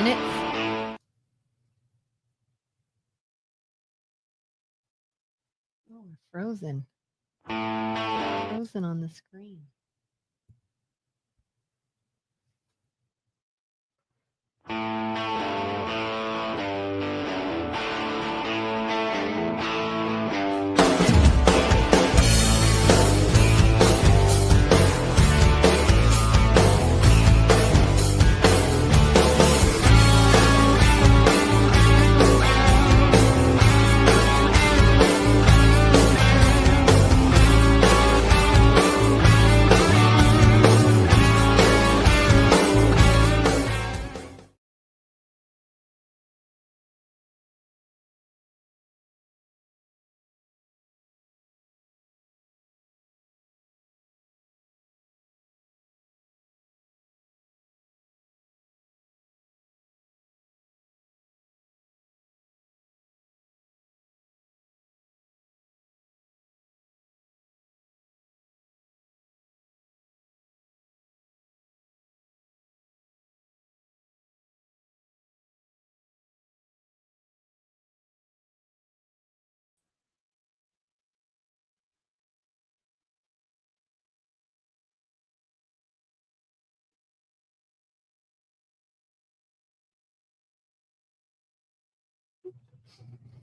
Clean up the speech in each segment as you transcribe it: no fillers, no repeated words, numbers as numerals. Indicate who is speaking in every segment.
Speaker 1: minutes. Oh, we're frozen. Frozen on the screen.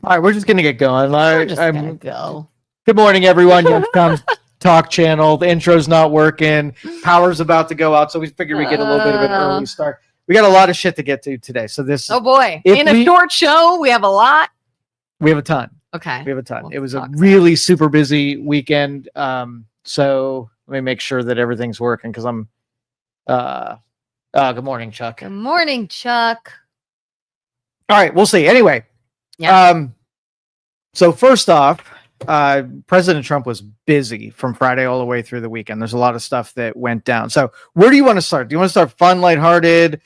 Speaker 2: All right, we're just gonna get going.
Speaker 1: We're just gonna go.
Speaker 2: Good morning, everyone. Youngstown Talk Channel. The intro's not working. Power's about to go out, so we figured we'd get a little bit of an early start. We got a lot of shit to get to today, so this.
Speaker 1: Oh boy! In a short show, we have a lot.
Speaker 2: We have a ton.
Speaker 1: Okay.
Speaker 2: We have a ton. It was a really super busy weekend. So let me make sure that everything's working because I'm. Good morning, Chuck.
Speaker 1: Good morning, Chuck.
Speaker 2: All right, we'll see. Anyway.
Speaker 1: Yeah.
Speaker 2: So first off, President Trump was busy from Friday all the way through the weekend. There's a lot of stuff that went down. So where do you want to start? Do you want to start fun, lighthearted?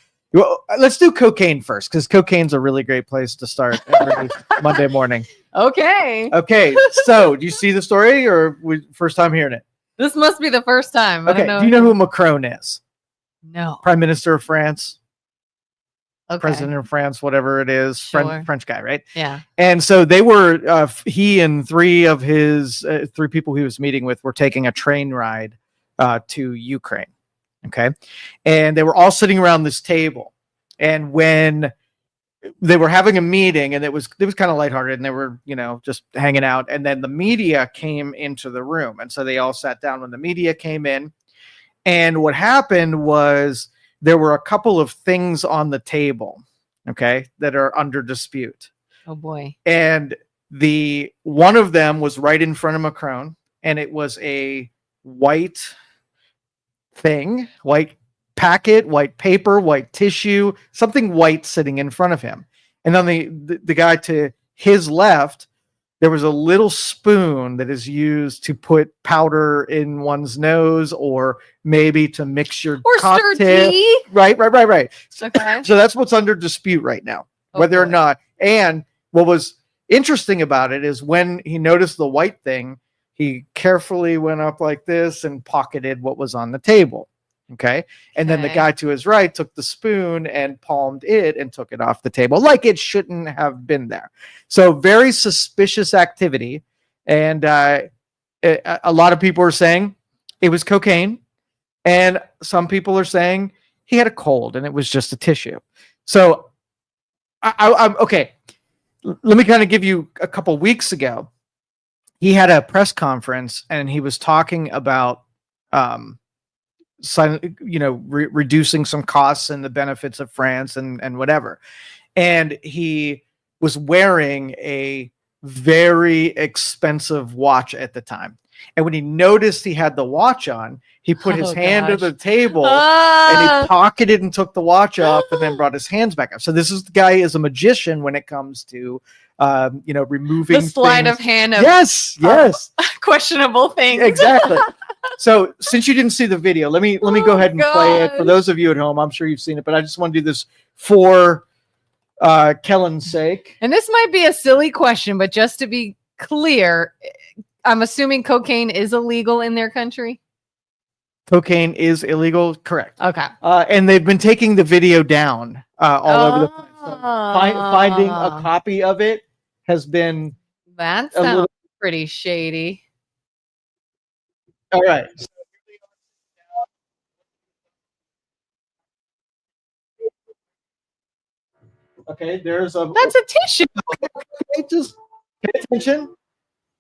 Speaker 2: Let's do cocaine first, because cocaine's a really great place to start every Monday morning.
Speaker 1: Okay.
Speaker 2: Okay. So do you see the story, or first time hearing it?
Speaker 1: This must be the first time.
Speaker 2: Okay. Do you know who Macron is?
Speaker 1: No.
Speaker 2: Prime Minister of France.
Speaker 1: Okay.
Speaker 2: President of France, whatever it is,
Speaker 1: Sure.
Speaker 2: French guy, right?
Speaker 1: Yeah.
Speaker 2: And so they were, he and three of his three people he was meeting with were taking a train ride to Ukraine. Okay. And they were all sitting around this table. And when they were having a meeting, and it was kind of lighthearted, and they were, just hanging out. And then the media came into the room. And so they all sat down when the media came in. And what happened was, there were a couple of things on the table, okay, that are under dispute.
Speaker 1: Oh boy.
Speaker 2: And one of them was right in front of Macron, and it was a white thing, white packet, white paper, white tissue, something white sitting in front of him. And then the guy to his left, there was a little spoon that is used to put powder in one's nose, or maybe to mix your cocktail.
Speaker 1: Stir tea.
Speaker 2: Right.
Speaker 1: Okay.
Speaker 2: So that's what's under dispute right now, whether or not. And what was interesting about it is when he noticed the white thing, he carefully went up like this and pocketed what was on the table. Okay. And then the guy to his right took the spoon and palmed it and took it off the table like it shouldn't have been there. So very suspicious activity. And a lot of people are saying it was cocaine. And some people are saying he had a cold and it was just a tissue. So I'm okay. Let me kind of give you a couple weeks ago. He had a press conference and he was talking about, reducing some costs and the benefits of France and whatever. And he was wearing a very expensive watch at the time. And when he noticed he had the watch on, he put his hand on the table and he pocketed and took the watch off and then brought his hands back up. So this guy is a magician when it comes to, removing
Speaker 1: the sleight
Speaker 2: things.
Speaker 1: of hand of
Speaker 2: yes.
Speaker 1: questionable things.
Speaker 2: Exactly. So since you didn't see the video, let me go ahead and play it for those of you at home. I'm sure you've seen it, but I just want to do this for Kelin's sake.
Speaker 1: And this might be a silly question, but just to be clear, I'm assuming cocaine is illegal in their country.
Speaker 2: cocaine is illegal. Correct.
Speaker 1: Okay.
Speaker 2: And they've been taking the video down all over the place. So finding a copy of it has been
Speaker 1: That
Speaker 2: a
Speaker 1: sounds
Speaker 2: little.
Speaker 1: pretty shady.
Speaker 2: All right. Okay, there's a.
Speaker 1: That's a tissue.
Speaker 2: Okay, just pay attention.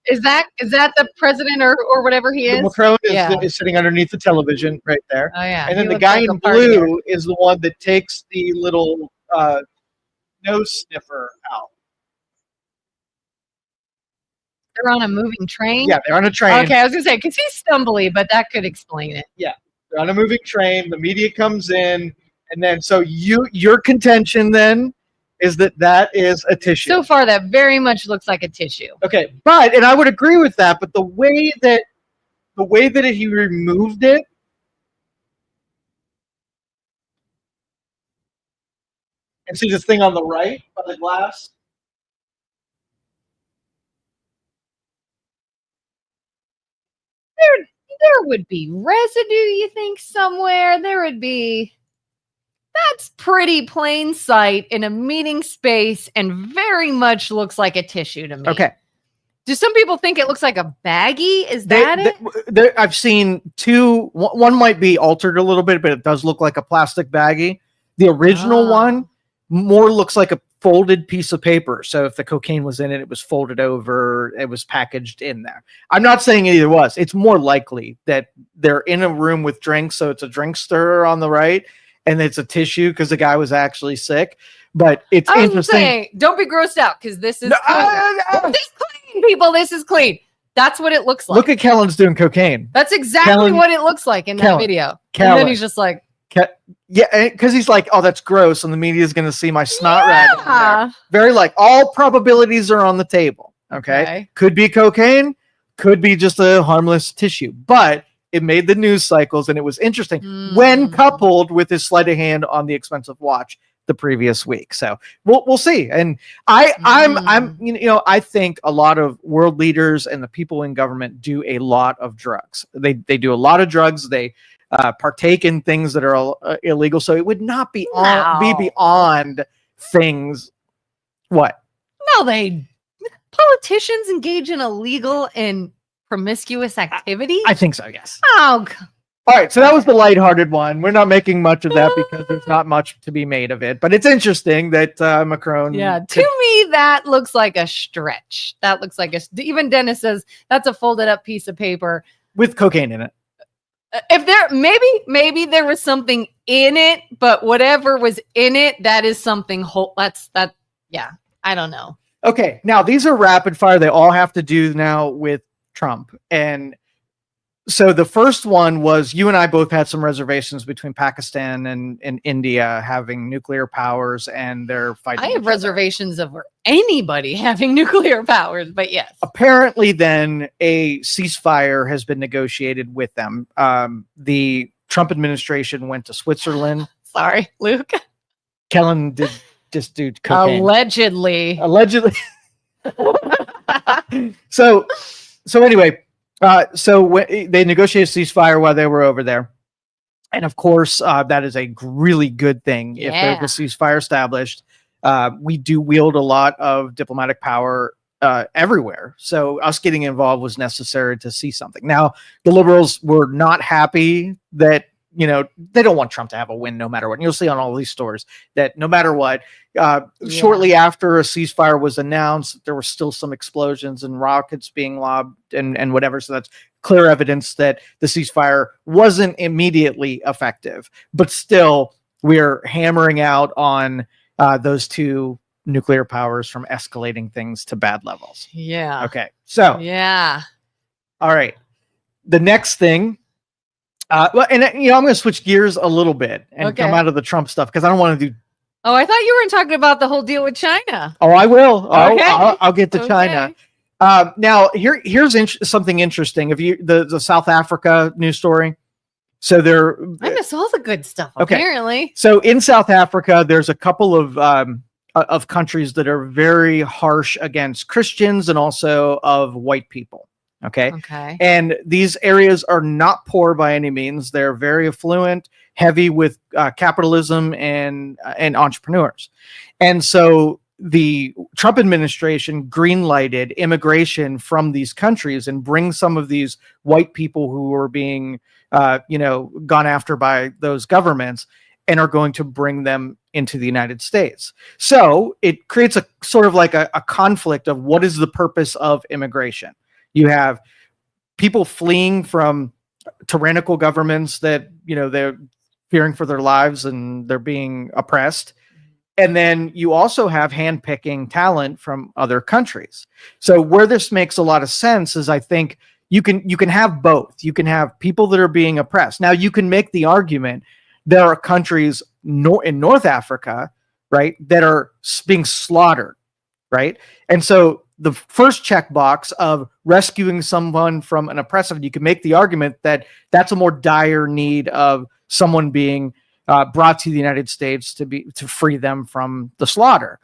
Speaker 1: Is that the president or whatever he is?
Speaker 2: Macron is,
Speaker 1: Yeah.
Speaker 2: is sitting underneath the television right there.
Speaker 1: Oh yeah.
Speaker 2: And then
Speaker 1: He
Speaker 2: the
Speaker 1: looks
Speaker 2: guy
Speaker 1: like a
Speaker 2: in
Speaker 1: partier.
Speaker 2: blue is the one that takes the little nose sniffer out.
Speaker 1: They're on a moving train.
Speaker 2: Yeah, they're on a train.
Speaker 1: Okay, I was gonna say because he's stumbly, but that could explain it.
Speaker 2: Yeah, they're on a moving train. The media comes in, and then so your contention then is that is a tissue.
Speaker 1: So far, that very much looks like a tissue.
Speaker 2: Okay, and I would agree with that, but the way that he removed it. And see this thing on the right by the glass?
Speaker 1: There would be residue, you think, somewhere. There would be. That's pretty plain sight in a meeting space and very much looks like a tissue to me.
Speaker 2: Okay.
Speaker 1: Do some people think it looks like a baggie? Is that it?
Speaker 2: I've seen two. One might be altered a little bit, but it does look like a plastic baggie. The original one more looks like a folded piece of paper. So if the cocaine was in it, it was folded over, it was packaged in there. I'm not saying it either was. It's more likely that they're in a room with drinks, so it's a drink stirrer on the right, and it's a tissue because the guy was actually sick. But it's interesting.
Speaker 1: Saying, don't be grossed out because this is clean. This is clean, people. This is clean. That's what it looks like.
Speaker 2: Look at Kelin's doing cocaine.
Speaker 1: That's exactly what it looks like in that video. And then he's just like,
Speaker 2: yeah, because he's like, oh, that's gross, and the media is going to see my snot rag. Very like all probabilities are on the table. Okay, could be cocaine, could be just a harmless tissue, but it made the news cycles, and it was interesting when coupled with his sleight of hand on the expensive watch the previous week. So we'll see. And I'm I think a lot of world leaders and the people in government do a lot of drugs. They do a lot of drugs. They partake in things that are illegal. So it would not be be beyond things. What?
Speaker 1: No, politicians engage in illegal and promiscuous activity.
Speaker 2: I think so. Yes.
Speaker 1: Oh.
Speaker 2: All right, so that was the lighthearted one. We're not making much of that because there's not much to be made of it. But it's interesting that Macron.
Speaker 1: Yeah, to me, that looks like a stretch. That looks like even Dennis says that's a folded up piece of paper
Speaker 2: with cocaine in it.
Speaker 1: If there maybe there was something in it, but whatever was in it, that is something whole. Yeah, I don't know.
Speaker 2: Okay, now these are rapid fire. They all have to do now with Trump. And so the first one was you and I both had some reservations between Pakistan and India having nuclear powers, and they're fighting.
Speaker 1: I have reservations over anybody having nuclear powers, but yes.
Speaker 2: Apparently then a ceasefire has been negotiated with them. The Trump administration went to Switzerland.
Speaker 1: Sorry, Luke.
Speaker 2: Kelin did just do cocaine.
Speaker 1: Allegedly.
Speaker 2: So anyway, so they negotiated a ceasefire while they were over there. And of course, that is a really good thing. If there's a ceasefire established, we do wield a lot of diplomatic power everywhere. So us getting involved was necessary to see something. Now, the liberals were not happy that, they don't want Trump to have a win no matter what. And you'll see on all these stories that no matter what, shortly after a ceasefire was announced, there were still some explosions and rockets being lobbed and whatever. So that's clear evidence that the ceasefire wasn't immediately effective. But still, we're hammering out on those two nuclear powers from escalating things to bad levels.
Speaker 1: Yeah.
Speaker 2: Okay. So.
Speaker 1: Yeah.
Speaker 2: All right. The next thing. I'm going to switch gears a little bit and come out of the Trump stuff because I don't want to do.
Speaker 1: Oh, I thought you were talking about the whole deal with China.
Speaker 2: Oh, I will.
Speaker 1: Okay.
Speaker 2: I'll get to China. Now, here's something interesting. If you the South Africa news story. So
Speaker 1: I miss all the good stuff.
Speaker 2: Okay.
Speaker 1: Apparently.
Speaker 2: So in South Africa, there's a couple of countries that are very harsh against Christians and also of white people. Okay.
Speaker 1: Okay.
Speaker 2: And these areas are not poor by any means. They're very affluent, heavy with capitalism and entrepreneurs. And so the Trump administration greenlighted immigration from these countries and bring some of these white people who were being, gone after by those governments, and are going to bring them into the United States. So it creates a sort of like a conflict of what is the purpose of immigration. You have people fleeing from tyrannical governments that, they're fearing for their lives and they're being oppressed. And then you also have handpicking talent from other countries. So where this makes a lot of sense is I think you can have both. You can have people that are being oppressed. Now you can make the argument there are countries in North Africa, right, that are being slaughtered, right? And so the first checkbox of rescuing someone from an oppressive, you can make the argument that that's a more dire need of someone being brought to the United States to free them from the slaughter.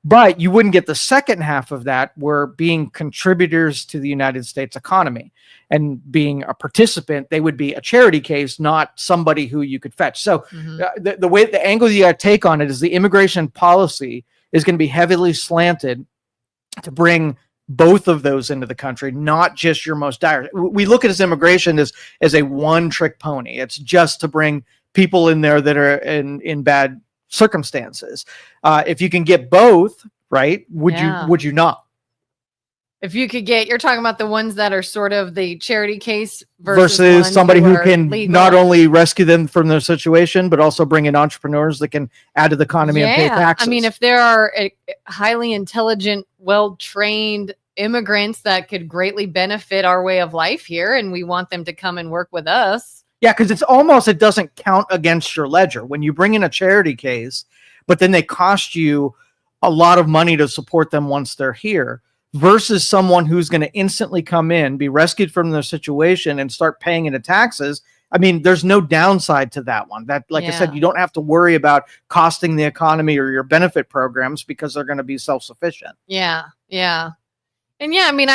Speaker 2: But you wouldn't get the second half of that, where being contributors to the United States economy and being a participant, they would be a charity case, not somebody who you could fetch. So the angle you got to take on it is the immigration policy is going to be heavily slanted to bring both of those into the country, not just your most dire. We look at this immigration as a one-trick pony. It's just to bring people in there that are in bad circumstances. If you can get both, right, would you not? If you could
Speaker 1: you're talking about the ones that are sort of the charity case
Speaker 2: versus somebody who can legal. Not only rescue them from their situation, but also bring in entrepreneurs that can add to the economy and pay taxes.
Speaker 1: I mean, if there are highly intelligent, well-trained immigrants that could greatly benefit our way of life here, and we want them to come and work with us.
Speaker 2: Yeah, because it doesn't count against your ledger when you bring in a charity case, but then they cost you a lot of money to support them once they're here, versus someone who's going to instantly come in, be rescued from their situation, and start paying into taxes. I mean, there's no downside to that one. That, like I said, you don't have to worry about costing the economy or your benefit programs because they're going to be self-sufficient.
Speaker 1: Yeah, yeah. And I mean,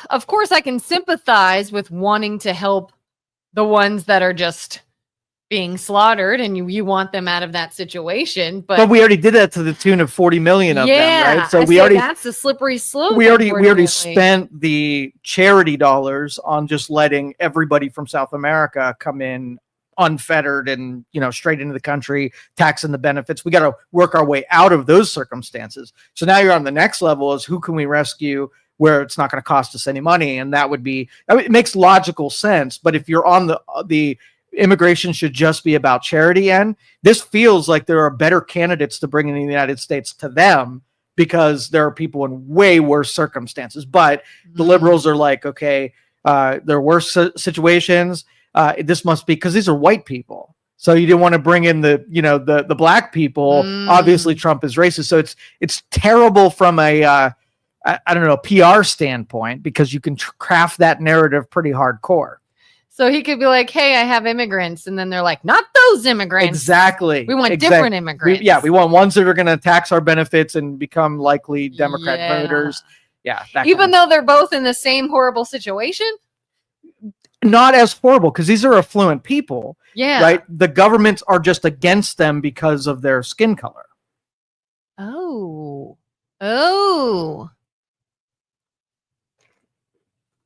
Speaker 1: of course, I can sympathize with wanting to help the ones that are just being slaughtered, and you want them out of that situation. But
Speaker 2: we already did that to the tune of 40 million of them, right? So
Speaker 1: that's a slippery slope.
Speaker 2: We already spent the charity dollars on just letting everybody from South America come in unfettered and, straight into the country, taxing the benefits. We got to work our way out of those circumstances. So now you're on the next level, is who can we rescue where it's not going to cost us any money? And that would be, it makes logical sense. But if you're on the immigration should just be about charity end, this feels like there are better candidates to bring in the United States to them, because there are people in way worse circumstances. But the liberals are like, okay, there are worse situations. This must be because these are white people. So you didn't want to bring in the black people. Obviously, Trump is racist. So it's terrible from a PR standpoint, because you can craft that narrative pretty hardcore.
Speaker 1: So he could be like, hey, I have immigrants. And then they're like, not those immigrants.
Speaker 2: Exactly.
Speaker 1: We want different immigrants.
Speaker 2: We want ones that are going to tax our benefits and become likely Democrat voters. Yeah.
Speaker 1: Even though they're both in the same horrible situation?
Speaker 2: Not as horrible, because these are affluent people.
Speaker 1: Yeah.
Speaker 2: Right? The governments are just against them because of their skin color.
Speaker 1: Oh.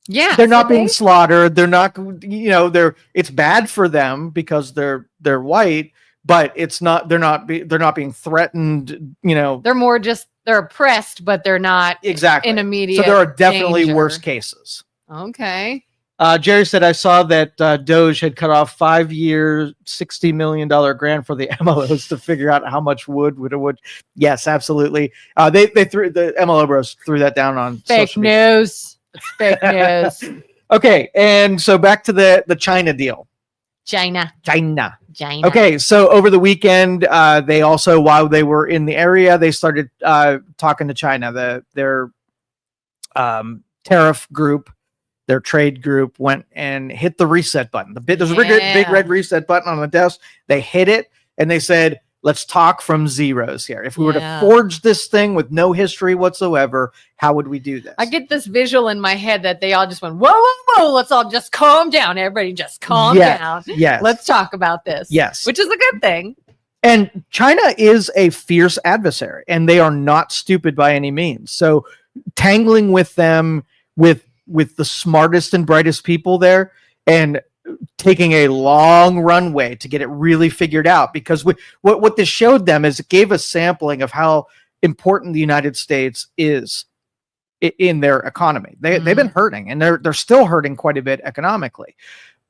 Speaker 2: Yeah, they're not being slaughtered. They're not, it's bad for them because they're white, but it's not, they're not being threatened,
Speaker 1: they're oppressed, but they're not
Speaker 2: exactly
Speaker 1: in immediate.
Speaker 2: So there are definitely
Speaker 1: danger.
Speaker 2: Worse cases.
Speaker 1: Okay.
Speaker 2: Jerry said, I saw that Doge had cut off 5-year, $60 million grant for the MLOs to figure out how much wood. Yes, absolutely. They threw, the MLO bros threw that down on
Speaker 1: fake news. It's fake news.
Speaker 2: Okay, and so back to the China deal.
Speaker 1: China.
Speaker 2: Okay, so over the weekend, they also, while they were in the area, they started talking to China. Their tariff group, their trade group, went and hit the reset button. There's a big red reset button on the desk. They hit it, and they said, let's talk from zeros here. If we were to
Speaker 1: Yeah.
Speaker 2: forge this thing with no history whatsoever, how would we do this?
Speaker 1: I get this visual in my head that they all just went, whoa, whoa, whoa, let's all just calm down. Everybody just calm down.
Speaker 2: Yes.
Speaker 1: Let's talk about this.
Speaker 2: Yes.
Speaker 1: Which is a good thing.
Speaker 2: And China is a fierce adversary, and they are not stupid by any means. So tangling with them, with the smartest and brightest people there, and taking a long runway to get it really figured out, because what this showed them is it gave a sampling of how important the United States is in their economy. They've been hurting, and they're still hurting quite a bit economically,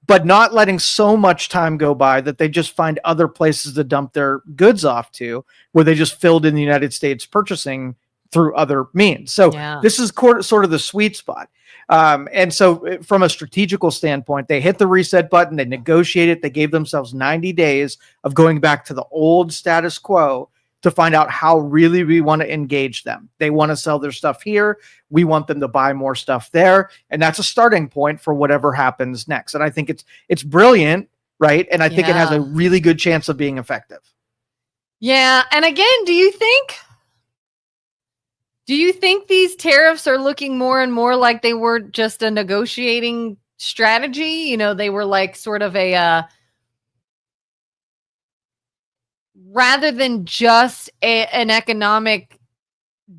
Speaker 2: but not letting so much time go by that they just find other places to dump their goods off to, where they just filled in the United States purchasing through other means. So this is sort of the sweet spot. And so from a strategical standpoint, they hit the reset button, they negotiated, they gave themselves 90 days of going back to the old status quo to find out how really we want to engage them. They want to sell their stuff here. We want them to buy more stuff there. And that's a starting point for whatever happens next. And I think it's brilliant, right? And I think it has a really good chance of being effective.
Speaker 1: Yeah. And again, do you think these tariffs are looking more and more like they were just a negotiating strategy? You know, they were like sort of a rather than just an economic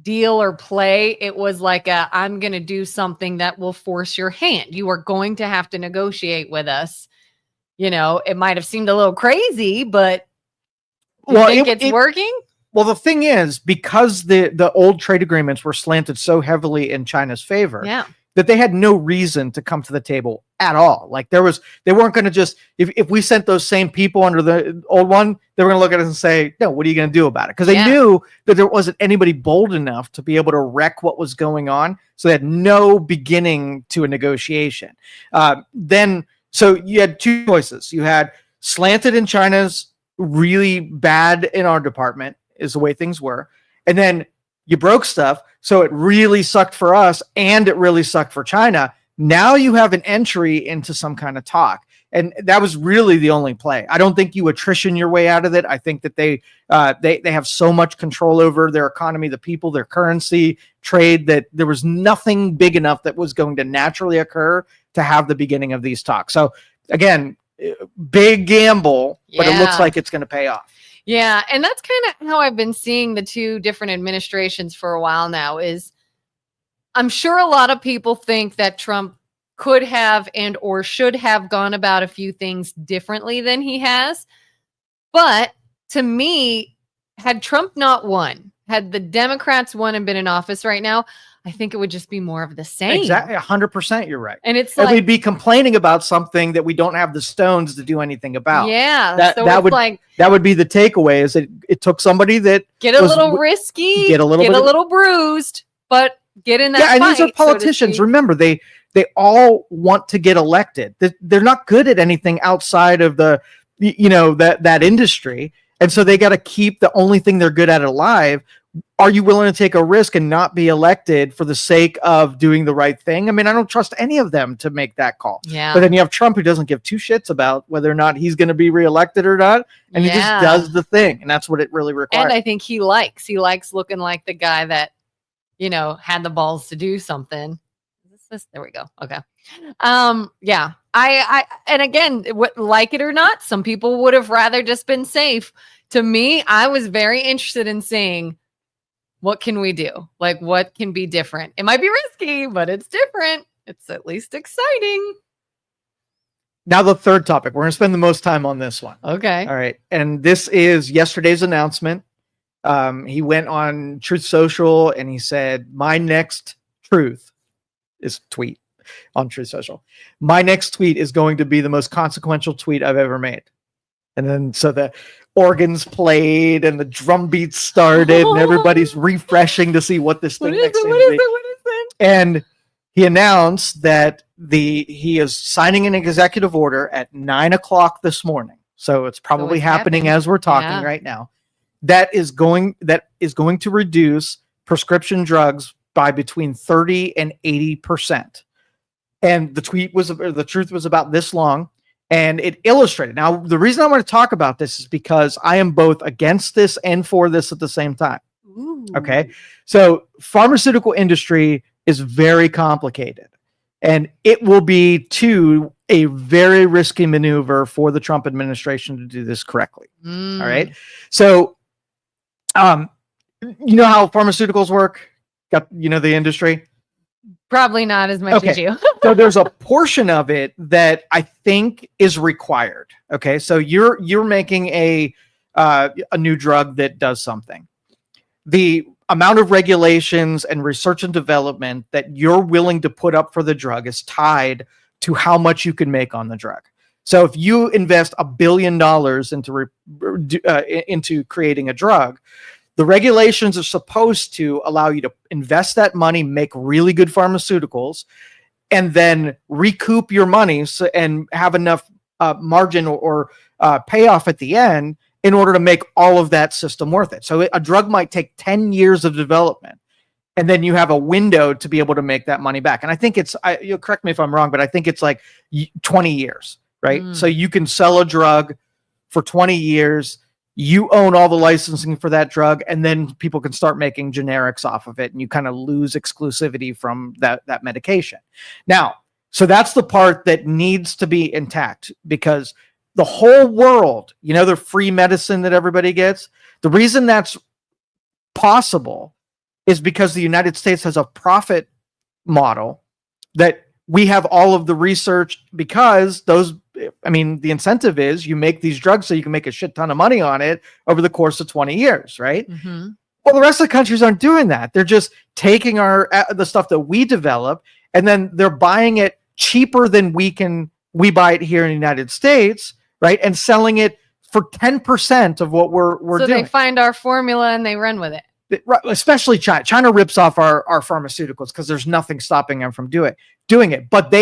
Speaker 1: deal or play, it was like I'm going to do something that will force your hand. You are going to have to negotiate with us. You know, it might have seemed a little crazy, but you think it's working?
Speaker 2: Well, the thing is, because the old trade agreements were slanted so heavily in China's favor, that they had no reason to come to the table at all. Like they weren't going to just, if we sent those same people under the old one, they were going to look at us and say, no, what are you going to do about it? Because they knew that there wasn't anybody bold enough to be able to wreck what was going on. So they had no beginning to a negotiation. So you had two choices. You had slanted in China's, really bad in our department, is the way things were. And then you broke stuff. So it really sucked for us and it really sucked for China. Now you have an entry into some kind of talk. And that was really the only play. I don't think you attrition your way out of it. I think that they have so much control over their economy, the people, their currency, trade, that there was nothing big enough that was going to naturally occur to have the beginning of these talks. So again, big gamble, but it looks like it's going to pay off.
Speaker 1: Yeah, and that's kind of how I've been seeing the two different administrations for a while now. Is I'm sure a lot of people think that Trump could have and or should have gone about a few things differently than he has. But to me, had Trump not won, had the Democrats won and been in office right now, I think it would just be more of the same.
Speaker 2: Exactly. 100%. You're right.
Speaker 1: And it's
Speaker 2: like,
Speaker 1: and
Speaker 2: we'd be complaining about something that we don't have the stones to do anything about.
Speaker 1: Yeah.
Speaker 2: That would be the takeaway, is that it took somebody that
Speaker 1: get a little risky, get a little bruised, but get in that fight.
Speaker 2: And these are politicians. Remember, they all want to get elected. They're not good at anything outside of that industry. And so they got to keep the only thing they're good at alive. Are you willing to take a risk and not be elected for the sake of doing the right thing? I mean, I don't trust any of them to make that call.
Speaker 1: Yeah.
Speaker 2: But then you have Trump, who doesn't give two shits about whether or not he's going to be reelected or not. And he just does the thing. And that's what it really requires.
Speaker 1: And I think he likes looking like the guy that, had the balls to do something. There we go. Okay. Yeah. And again, like it or not, some people would have rather just been safe. To me, I was very interested in seeing, what can we do? Like, what can be different? It might be risky, but it's different. It's at least exciting.
Speaker 2: Now the third topic. We're going to spend the most time on this one.
Speaker 1: Okay.
Speaker 2: All right. And this is yesterday's announcement. He went on Truth Social and he said, my next truth is tweet on Truth Social. My next tweet is going to be the most consequential tweet I've ever made. And then so the organs played and the drum beats started and everybody's refreshing to see what this thing next is. What is it? And he announced that he is signing an executive order at 9:00 this morning. So it's probably happening as we're talking right now. That is going to reduce prescription drugs by between 30 and 80%. And the truth was about this long. and it illustrated. Now, the reason I want to talk about this is because I am both against this and for this at the same time.
Speaker 1: Ooh.
Speaker 2: Okay. So pharmaceutical industry is very complicated, and it will be too a very risky maneuver for the Trump administration to do this correctly. All right. So, you know how pharmaceuticals work? Got, you know, the industry?
Speaker 1: Probably not as much as you.
Speaker 2: So there's a portion of it that I think is required. Okay. So you're making a new drug that does something. The amount of regulations and research and development that you're willing to put up for the drug is tied to how much you can make on the drug. So if you invest $1 billion into creating a drug, the regulations are supposed to allow you to invest that money, make really good pharmaceuticals, and then recoup your money and have enough margin or payoff at the end in order to make all of that system worth it. So a drug might take 10 years of development, and then you have a window to be able to make that money back. And I think you'll correct me if I'm wrong, but I think it's like 20 years, right? So you can sell a drug for 20 years. You own all the licensing for that drug, and then people can start making generics off of it, and you kind of lose exclusivity from that medication. Now, so that's the part that needs to be intact, because the whole world, you know, the free medicine that everybody gets, the reason that's possible is because the United States has a profit model that we have all of the research, because the incentive is you make these drugs so you can make a shit ton of money on it over the course of 20 years, right?
Speaker 1: Mm-hmm.
Speaker 2: Well, the rest of the countries aren't doing that. They're just taking the stuff that we develop, and then they're buying it cheaper than we buy it here in the United States, right? And selling it for 10% of what we're doing.
Speaker 1: So they find our formula and they run with it.
Speaker 2: Especially China. China rips off our pharmaceuticals because there's nothing stopping them from doing it. But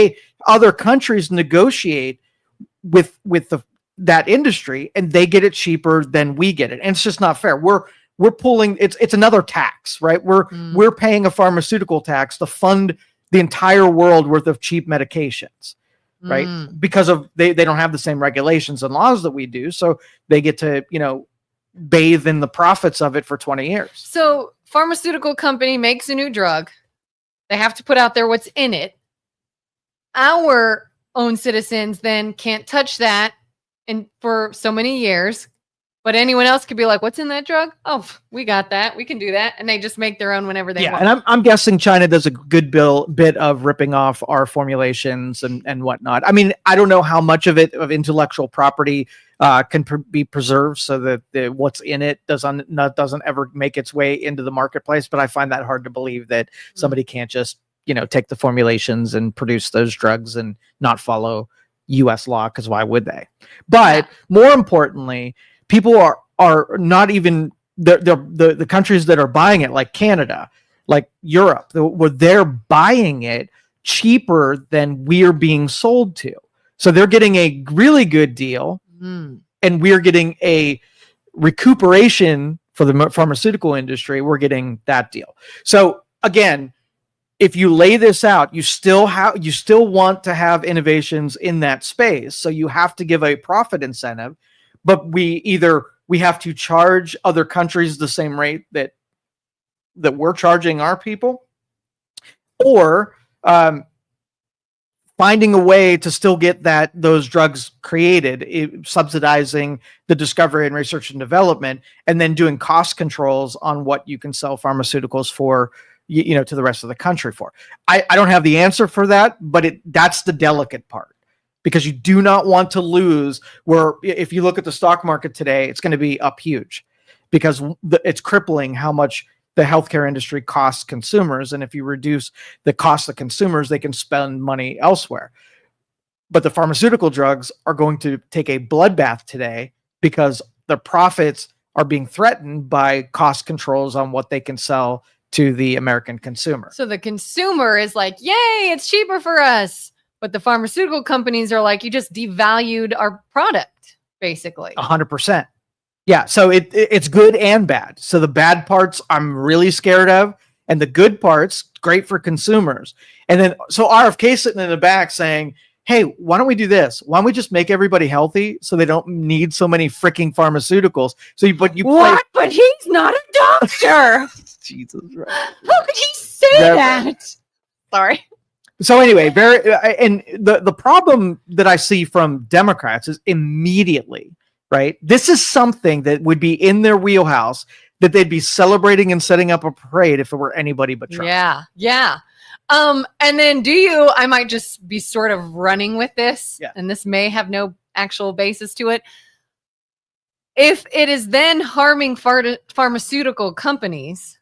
Speaker 2: other countries negotiate with that industry, and they get it cheaper than we get it. And it's just not fair. We're pulling, it's another tax, right? We're paying a pharmaceutical tax to fund the entire world worth of cheap medications, right? Because of they don't have the same regulations and laws that we do. So they get to, bathe in the profits of it for 20 years.
Speaker 1: So pharmaceutical company makes a new drug. They have to put out there what's in it. Our own citizens then can't touch that for so many years. But anyone else could be like, what's in that drug? Oh, we got that. We can do that. And they just make their own whenever they want.
Speaker 2: And I'm guessing China does a good bit of ripping off our formulations and whatnot. I mean, I don't know how much of intellectual property can be preserved so that what's in it doesn't ever make its way into the marketplace. But I find that hard to believe that somebody can't just, take the formulations and produce those drugs and not follow U.S. law, because why would they? But more importantly, people are not even the countries that are buying it, like Canada, like Europe, where they're buying it cheaper than we're being sold to. So they're getting a really good deal, and we're getting a recuperation for the pharmaceutical industry. We're getting that deal. So again, if you lay this out, you still want to have innovations in that space. So you have to give a profit incentive. But we have to charge other countries the same rate that we're charging our people, or finding a way to still get those drugs created, subsidizing the discovery and research and development, and then doing cost controls on what you can sell pharmaceuticals for, to the rest of the country for. I don't have the answer for that, but that's the delicate part. Because you do not want to lose, where if you look at the stock market today, it's going to be up huge, because it's crippling how much the healthcare industry costs consumers. And if you reduce the cost of consumers, they can spend money elsewhere. But the pharmaceutical drugs are going to take a bloodbath today, because their profits are being threatened by cost controls on what they can sell to the American consumer.
Speaker 1: So the consumer is like, yay, it's cheaper for us. But the pharmaceutical companies are like, you just devalued our product, basically.
Speaker 2: 100%. Yeah. So it's good and bad. So the bad parts I'm really scared of, and the good parts, great for consumers. And then, so RFK sitting in the back saying, hey, why don't we do this? Why don't we just make everybody healthy so they don't need so many freaking pharmaceuticals? But
Speaker 1: But he's not a doctor.
Speaker 2: Jesus, right?
Speaker 1: How could he say that? Sorry.
Speaker 2: So anyway, and the problem that I see from Democrats is immediately, right? This is something that would be in their wheelhouse that they'd be celebrating and setting up a parade if it were anybody but Trump.
Speaker 1: Yeah. And then I might just be sort of running with this, and this may have no actual basis to it. If it is then harming pharmaceutical companies,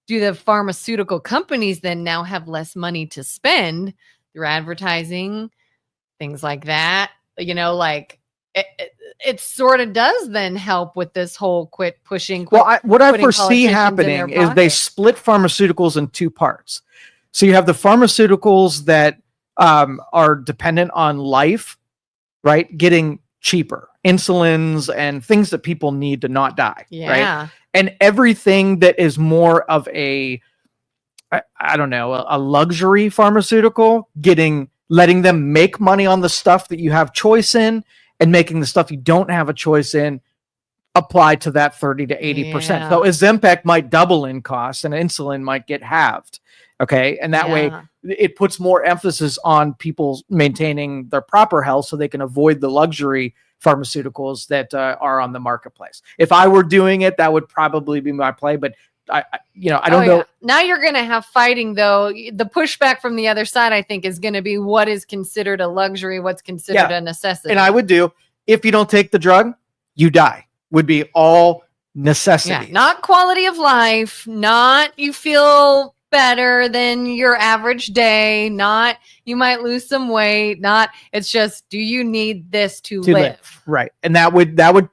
Speaker 1: do the pharmaceutical companies then now have less money to spend through advertising, things like that? It sort of does then help with this whole quit pushing.
Speaker 2: What I foresee happening is they split pharmaceuticals in two parts. So you have the pharmaceuticals that are dependent on life, right? Getting cheaper, insulins and things that people need to not die.
Speaker 1: Yeah.
Speaker 2: Right? And everything that is more of a luxury pharmaceutical, letting them make money on the stuff that you have choice in and making the stuff you don't have a choice in apply to that 30 to 80%. So Ozempic might double in cost and insulin might get halved. Okay. And that way it puts more emphasis on people maintaining their proper health so they can avoid the luxury pharmaceuticals that are on the marketplace. If I were doing it, that would probably be my play, but I don't know.
Speaker 1: Now you're going to have fighting though. The pushback from the other side, I think, is going to be what is considered a luxury, what's considered a necessity.
Speaker 2: And I would do, if you don't take the drug, you die, would be all necessity.
Speaker 1: Yeah, not quality of life, not you feel better than your average day, not you might lose some weight, not it's just, do you need this to live?
Speaker 2: Right. And that would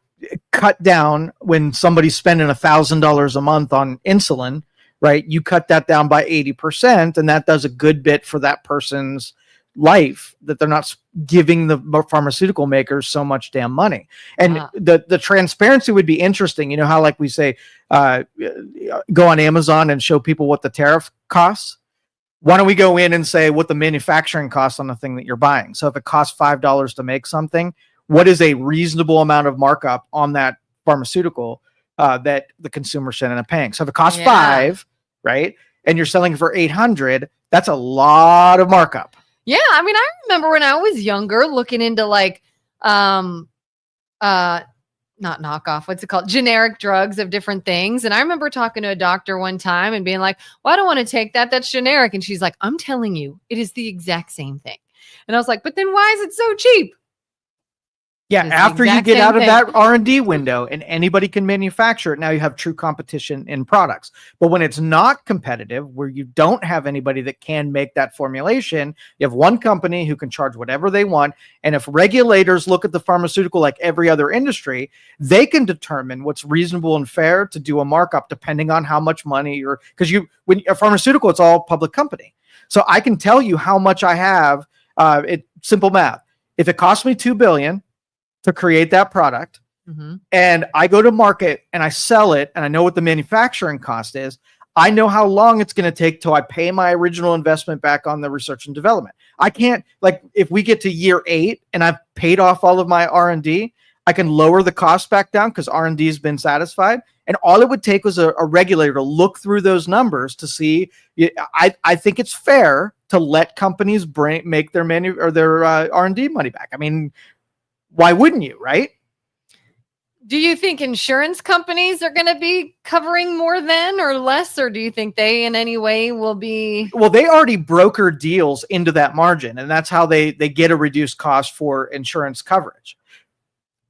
Speaker 2: cut down when somebody's spending $1,000 a month on insulin, right? You cut that down by 80%, and that does a good bit for that person's life, that they're not giving the pharmaceutical makers so much damn money. And the transparency would be interesting. You know how, like we say, go on Amazon and show people what the tariff costs? Why don't we go in and say what the manufacturing costs on the thing that you're buying? So if it costs $5 to make something, what is a reasonable amount of markup on that pharmaceutical that the consumer should end up paying? So if it costs $5, right, and you're selling it for $800, that's a lot of markup.
Speaker 1: Yeah, I mean, I remember when I was younger looking into not knockoff, what's it called? Generic drugs of different things. And I remember talking to a doctor one time and being like, well, I don't want to take that. That's generic. And she's like, I'm telling you, it is the exact same thing. And I was like, but then why is it so cheap?
Speaker 2: Yeah, after you get out of that R&D window and anybody can manufacture it, now you have true competition in products. But when it's not competitive, where you don't have anybody that can make that formulation, you have one company who can charge whatever they want. And if regulators look at the pharmaceutical like every other industry, they can determine what's reasonable and fair to do a markup depending on how much money because when a pharmaceutical, it's all public company. So I can tell you how much I have. Simple math. If it costs me $2 billion to create that product, and I go to market and I sell it, and I know what the manufacturing cost is, I know how long it's going to take till I pay my original investment back on the research and development. I can't, if we get to year 8 and I've paid off all of my R&D, I can lower the cost back down because R&D has been satisfied. And all it would take was a regulator to look through those numbers to see. I think it's fair to let companies make their R&D money back. I mean, why wouldn't you, right?
Speaker 1: Do you think insurance companies are going to be covering more then or less? Or do you think they in any way will be?
Speaker 2: Well, they already broker deals into that margin, and that's how they get a reduced cost for insurance coverage.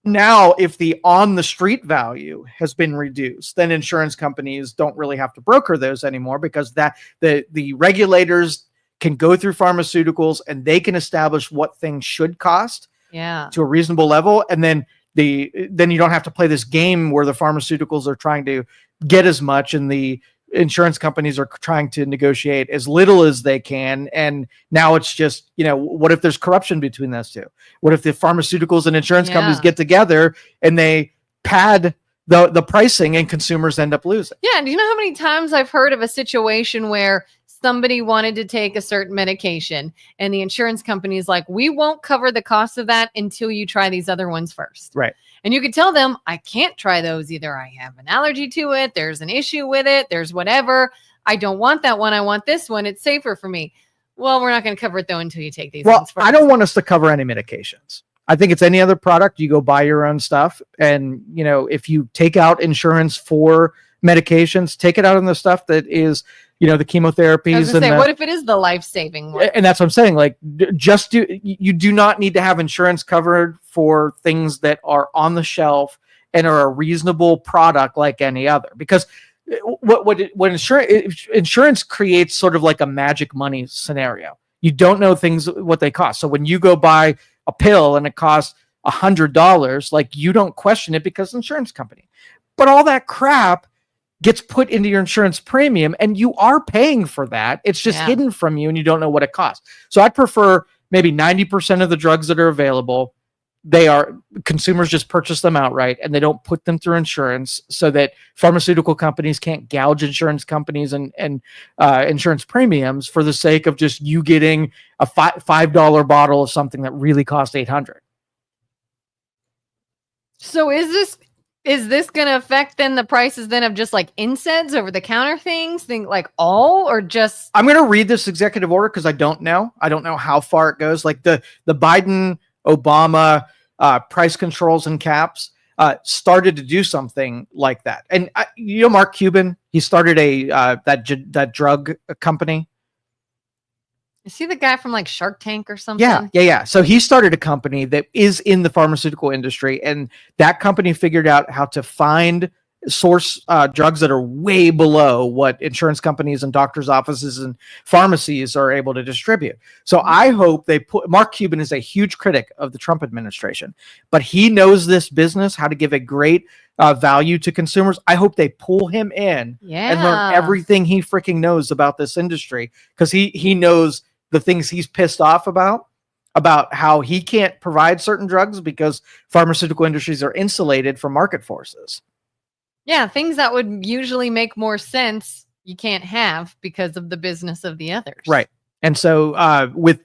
Speaker 2: Now, if the on the street value has been reduced, then insurance companies don't really have to broker those anymore, because the regulators can go through pharmaceuticals and they can establish what things should cost to a reasonable level. And then you don't have to play this game where the pharmaceuticals are trying to get as much and the insurance companies are trying to negotiate as little as they can. And now it's just, what if there's corruption between those two? What if the pharmaceuticals and insurance companies get together and they pad the pricing and consumers end up losing?
Speaker 1: Yeah. And do you know how many times I've heard of a situation where somebody wanted to take a certain medication and the insurance company is like, we won't cover the cost of that until you try these other ones first.
Speaker 2: Right.
Speaker 1: And you could tell them, I can't try those. Either I have an allergy to it, there's an issue with it, there's whatever. I don't want that one. I want this one. It's safer for me. Well, we're not going to cover it though until you take these ones first.
Speaker 2: I don't want us to cover any medications. I think it's any other product. You go buy your own stuff. And, you know, if you take out insurance for medications, take it out on the stuff that is, you know, the chemotherapies.
Speaker 1: I was gonna say, what if it is the life-saving one?
Speaker 2: And that's what I'm saying. Like, you do not need to have insurance covered for things that are on the shelf and are a reasonable product like any other. Because when insurance creates sort of like a magic money scenario. You don't know things, what they cost. So when you go buy a pill and it costs $100, like, you don't question it because insurance company. But all that crap gets put into your insurance premium and you are paying for that. It's just hidden from you and you don't know what it costs. So I'd prefer maybe 90% of the drugs that are available, consumers just purchase them outright and they don't put them through insurance so that pharmaceutical companies can't gouge insurance companies and insurance premiums for the sake of just you getting a $5 bottle of something that really costs $800.
Speaker 1: So is this going to affect then the prices then of just like NSAIDs, over the counter things, or just? I'm
Speaker 2: going to read this executive order because I don't know how far it goes. Like the Biden Obama price controls and caps started to do something like that. And you know, Mark Cuban, he started that drug company.
Speaker 1: Is he the guy from like Shark Tank or something?
Speaker 2: Yeah. So he started a company that is in the pharmaceutical industry, and that company figured out how to find source drugs that are way below what insurance companies and doctors' offices and pharmacies are able to distribute. So I hope Mark Cuban is a huge critic of the Trump administration, but he knows this business, how to give a great value to consumers. I hope they pull him in and learn everything he freaking knows about this industry, because he knows the things he's pissed off about how he can't provide certain drugs because pharmaceutical industries are insulated from market forces.
Speaker 1: Yeah, things that would usually make more sense, you can't have because of the business of the others.
Speaker 2: Right. And so with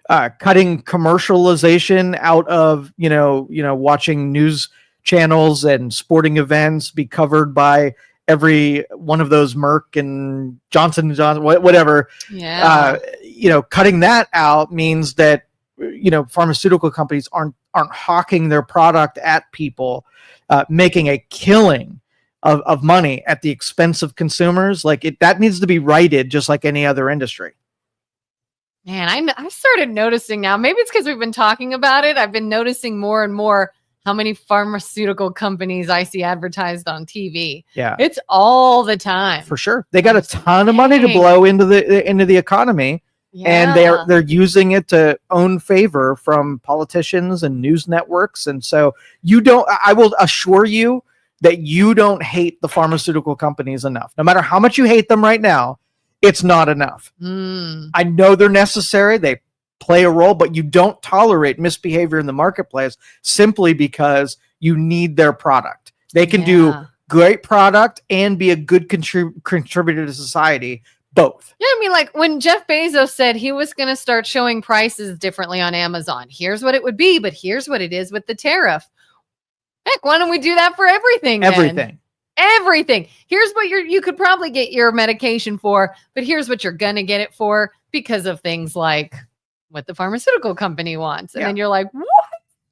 Speaker 2: cutting commercialization out of, watching news channels and sporting events be covered by every one of those Merck and Johnson & Johnson, whatever.
Speaker 1: Yeah.
Speaker 2: Cutting that out means that, pharmaceutical companies aren't hawking their product at people, making a killing of money at the expense of consumers. That needs to be righted just like any other industry.
Speaker 1: Man, I've started noticing now, maybe it's because we've been talking about it. I've been noticing more and more how many pharmaceutical companies I see advertised on TV.
Speaker 2: Yeah.
Speaker 1: It's all the time.
Speaker 2: For sure. They got a ton of money to blow into the economy. Yeah. And they're using it to own favor from politicians and news networks. And so I will assure you that you don't hate the pharmaceutical companies enough. No matter how much you hate them right now, it's not enough. I know they're necessary. They play a role, but you don't tolerate misbehavior in the marketplace simply because you need their product. They can do great product and be a good contributor to society, both.
Speaker 1: Yeah, I mean, like when Jeff Bezos said he was going to start showing prices differently on Amazon, here's what it would be, but here's what it is with the tariff. Heck, why don't we do that for everything? Then? Everything. Here's what you could probably get your medication for, but here's what you're going to get it for because of things like what the pharmaceutical company wants. And then you're like, what?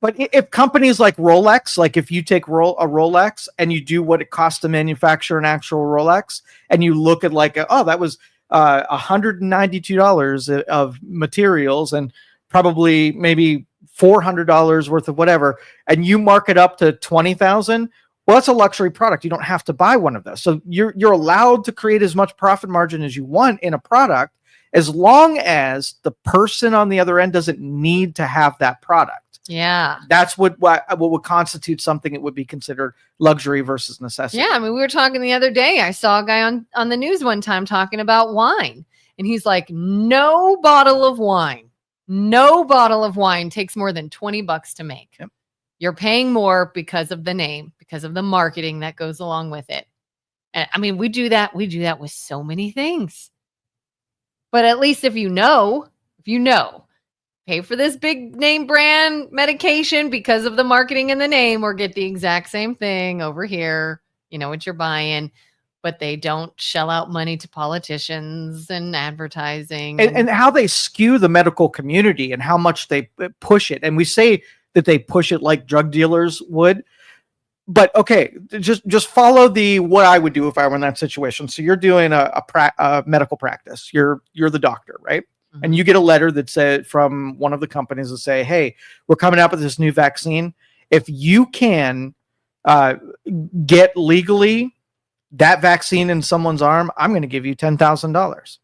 Speaker 2: But if companies like Rolex, like if you take a Rolex and you do what it costs to manufacture an actual Rolex, and you look at that was $192 of materials and probably maybe $400 worth of whatever, and you mark it up to $20,000. Well, that's a luxury product. You don't have to buy one of those. So you're allowed to create as much profit margin as you want in a product, as long as the person on the other end doesn't need to have that product.
Speaker 1: Yeah.
Speaker 2: That's what would constitute something that would be considered luxury versus necessity.
Speaker 1: Yeah. I mean, we were talking the other day. I saw a guy on the news one time talking about wine. And he's like, no bottle of wine takes more than $20 to make. Yep. You're paying more because of the name, because of the marketing that goes along with it. And I mean, we do that with so many things. But at least if you know, pay for this big name brand medication because of the marketing and the name, or get the exact same thing over here. You know what you're buying, but they don't shell out money to politicians and advertising.
Speaker 2: And how they skew the medical community and how much they push it. And we say that they push it like drug dealers would. But okay, just follow what I would do if I were in that situation. So you're doing a medical practice. You're the doctor, right? Mm-hmm. And you get a letter that said from one of the companies that say, "Hey, we're coming out with this new vaccine. If you can get legally that vaccine in someone's arm, I'm going to give you $10,000."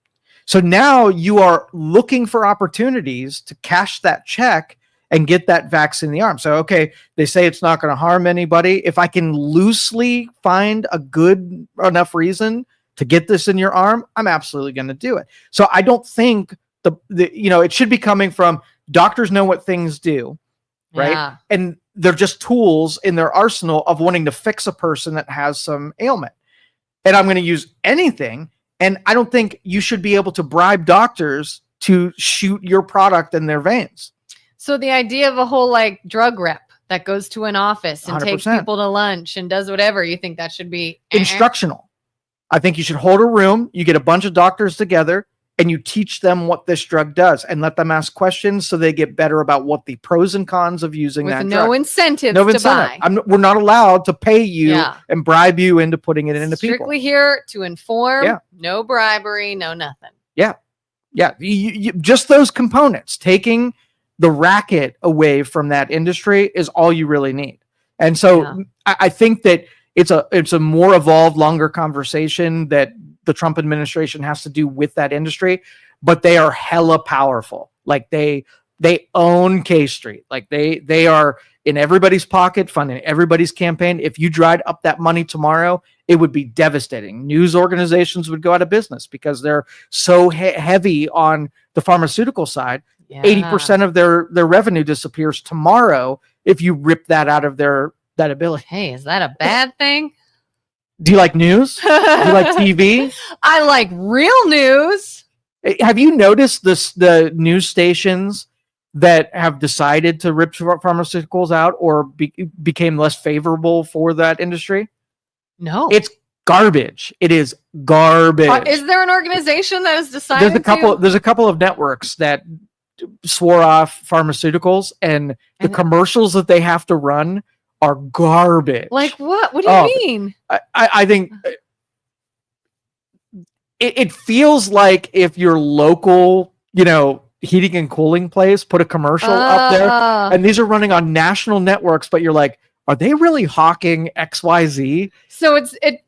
Speaker 2: So now you are looking for opportunities to cash that check and get that vaccine in the arm. So, okay, they say it's not going to harm anybody. If I can loosely find a good enough reason to get this in your arm, I'm absolutely going to do it. So I don't think it should be coming from doctors know what things do, right?
Speaker 1: Yeah.
Speaker 2: And they're just tools in their arsenal of wanting to fix a person that has some ailment. And I'm going to use anything. And I don't think you should be able to bribe doctors to shoot your product in their veins.
Speaker 1: So the idea of a whole like drug rep that goes to an office and 100%. Takes people to lunch and does whatever, you think that should be
Speaker 2: instructional? I think you should hold a room. You get a bunch of doctors together and you teach them what this drug does and let them ask questions so they get better about what the pros and cons of using that drug.
Speaker 1: No incentive to buy.
Speaker 2: We're not allowed to pay you and bribe you into putting it into people.
Speaker 1: Strictly here to inform, no bribery, no nothing.
Speaker 2: Yeah. You, just those components, taking the racket away from that industry is all you really need. And so I think that it's a more evolved, longer conversation that the Trump administration has to do with that industry, but they are hella powerful. Like they own K Street. Like they are in everybody's pocket, funding everybody's campaign. If you dried up that money tomorrow, it would be devastating. News organizations would go out of business because they're so heavy on the pharmaceutical side. 80% of their revenue disappears tomorrow if you rip that out of that ability.
Speaker 1: Hey, is that a bad thing?
Speaker 2: Do you like news? Do you like TV?
Speaker 1: I like real news.
Speaker 2: Have you noticed the news stations that have decided to rip pharmaceuticals out or became less favorable for that industry?
Speaker 1: No.
Speaker 2: It's garbage. It is garbage.
Speaker 1: Is there an organization that has decided
Speaker 2: There's a couple of networks that swore off pharmaceuticals, and the commercials that they have to run are garbage.
Speaker 1: Like what? What do you mean?
Speaker 2: I think it feels like if your local, heating and cooling place put a commercial up there, and these are running on national networks, but you're like, are they really hawking XYZ?
Speaker 1: So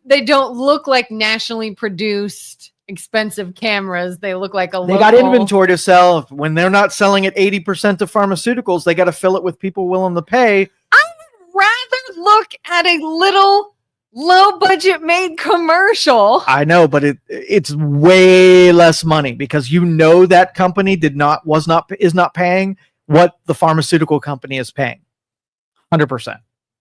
Speaker 1: they don't look like nationally produced expensive cameras. They look like
Speaker 2: they got inventory to sell. When they're not selling at 80% of pharmaceuticals, they got to fill it with people willing to pay.
Speaker 1: I would rather look at a little low budget made commercial.
Speaker 2: I know, but it's way less money because that company is not paying what the pharmaceutical company is paying. 100%.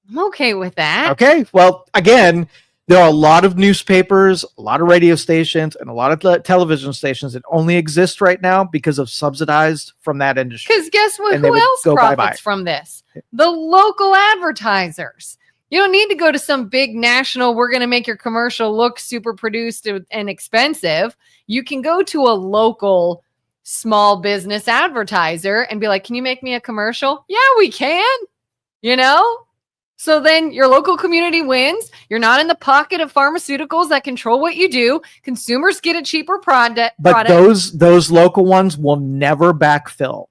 Speaker 1: I'm okay with that.
Speaker 2: Okay. Well, again, there are a lot of newspapers, a lot of radio stations, and a lot of television stations that only exist right now because of subsidized from that industry.
Speaker 1: Because guess what? Who else profits from this? The local advertisers. You don't need to go to some big national, we're going to make your commercial look super produced and expensive. You can go to a local small business advertiser and be like, can you make me a commercial? Yeah, we can. So then your local community wins. You're not in the pocket of pharmaceuticals that control what you do. Consumers get a cheaper product.
Speaker 2: But those local ones will never backfill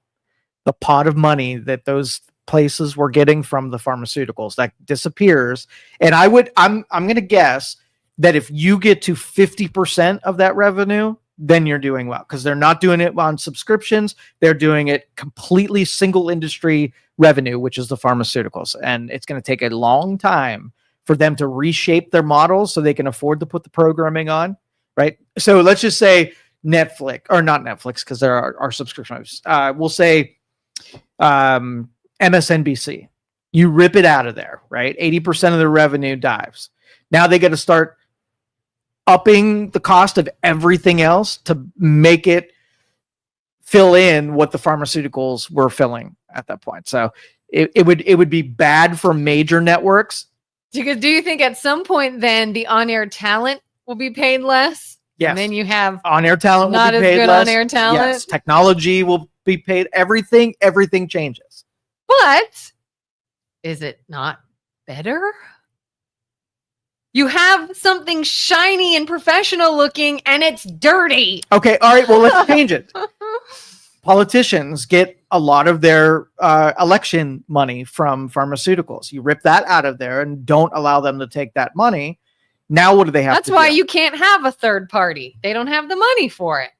Speaker 2: the pot of money that those places were getting from the pharmaceuticals. That disappears. And I'm going to guess that if you get to 50% of that revenue, then you're doing well, because they're not doing it on subscriptions. They're doing it completely single industry revenue, which is the pharmaceuticals. And it's going to take a long time for them to reshape their models so they can afford to put the programming on, right? So let's just say Netflix, or not Netflix, because there are subscriptions. We'll say MSNBC. You rip it out of there, right? 80% of the revenue dives. Now they got to start upping the cost of everything else to make it fill in what the pharmaceuticals were filling at that point. So it would be bad for major networks.
Speaker 1: Do you think at some point then the on-air talent will be paid less?
Speaker 2: Yes.
Speaker 1: And then you have
Speaker 2: on-air talent
Speaker 1: not
Speaker 2: will be
Speaker 1: as
Speaker 2: paid
Speaker 1: good
Speaker 2: less.
Speaker 1: on-air talent.
Speaker 2: Yes. Technology will be paid. Everything changes.
Speaker 1: But is it not better? You have something shiny and professional looking and it's dirty.
Speaker 2: Okay. All right. Well, let's change it. Politicians get a lot of their election money from pharmaceuticals. You rip that out of there and don't allow them to take that money. Now, what do they have to do?
Speaker 1: That's why you can't have a third party. They don't have the money for it.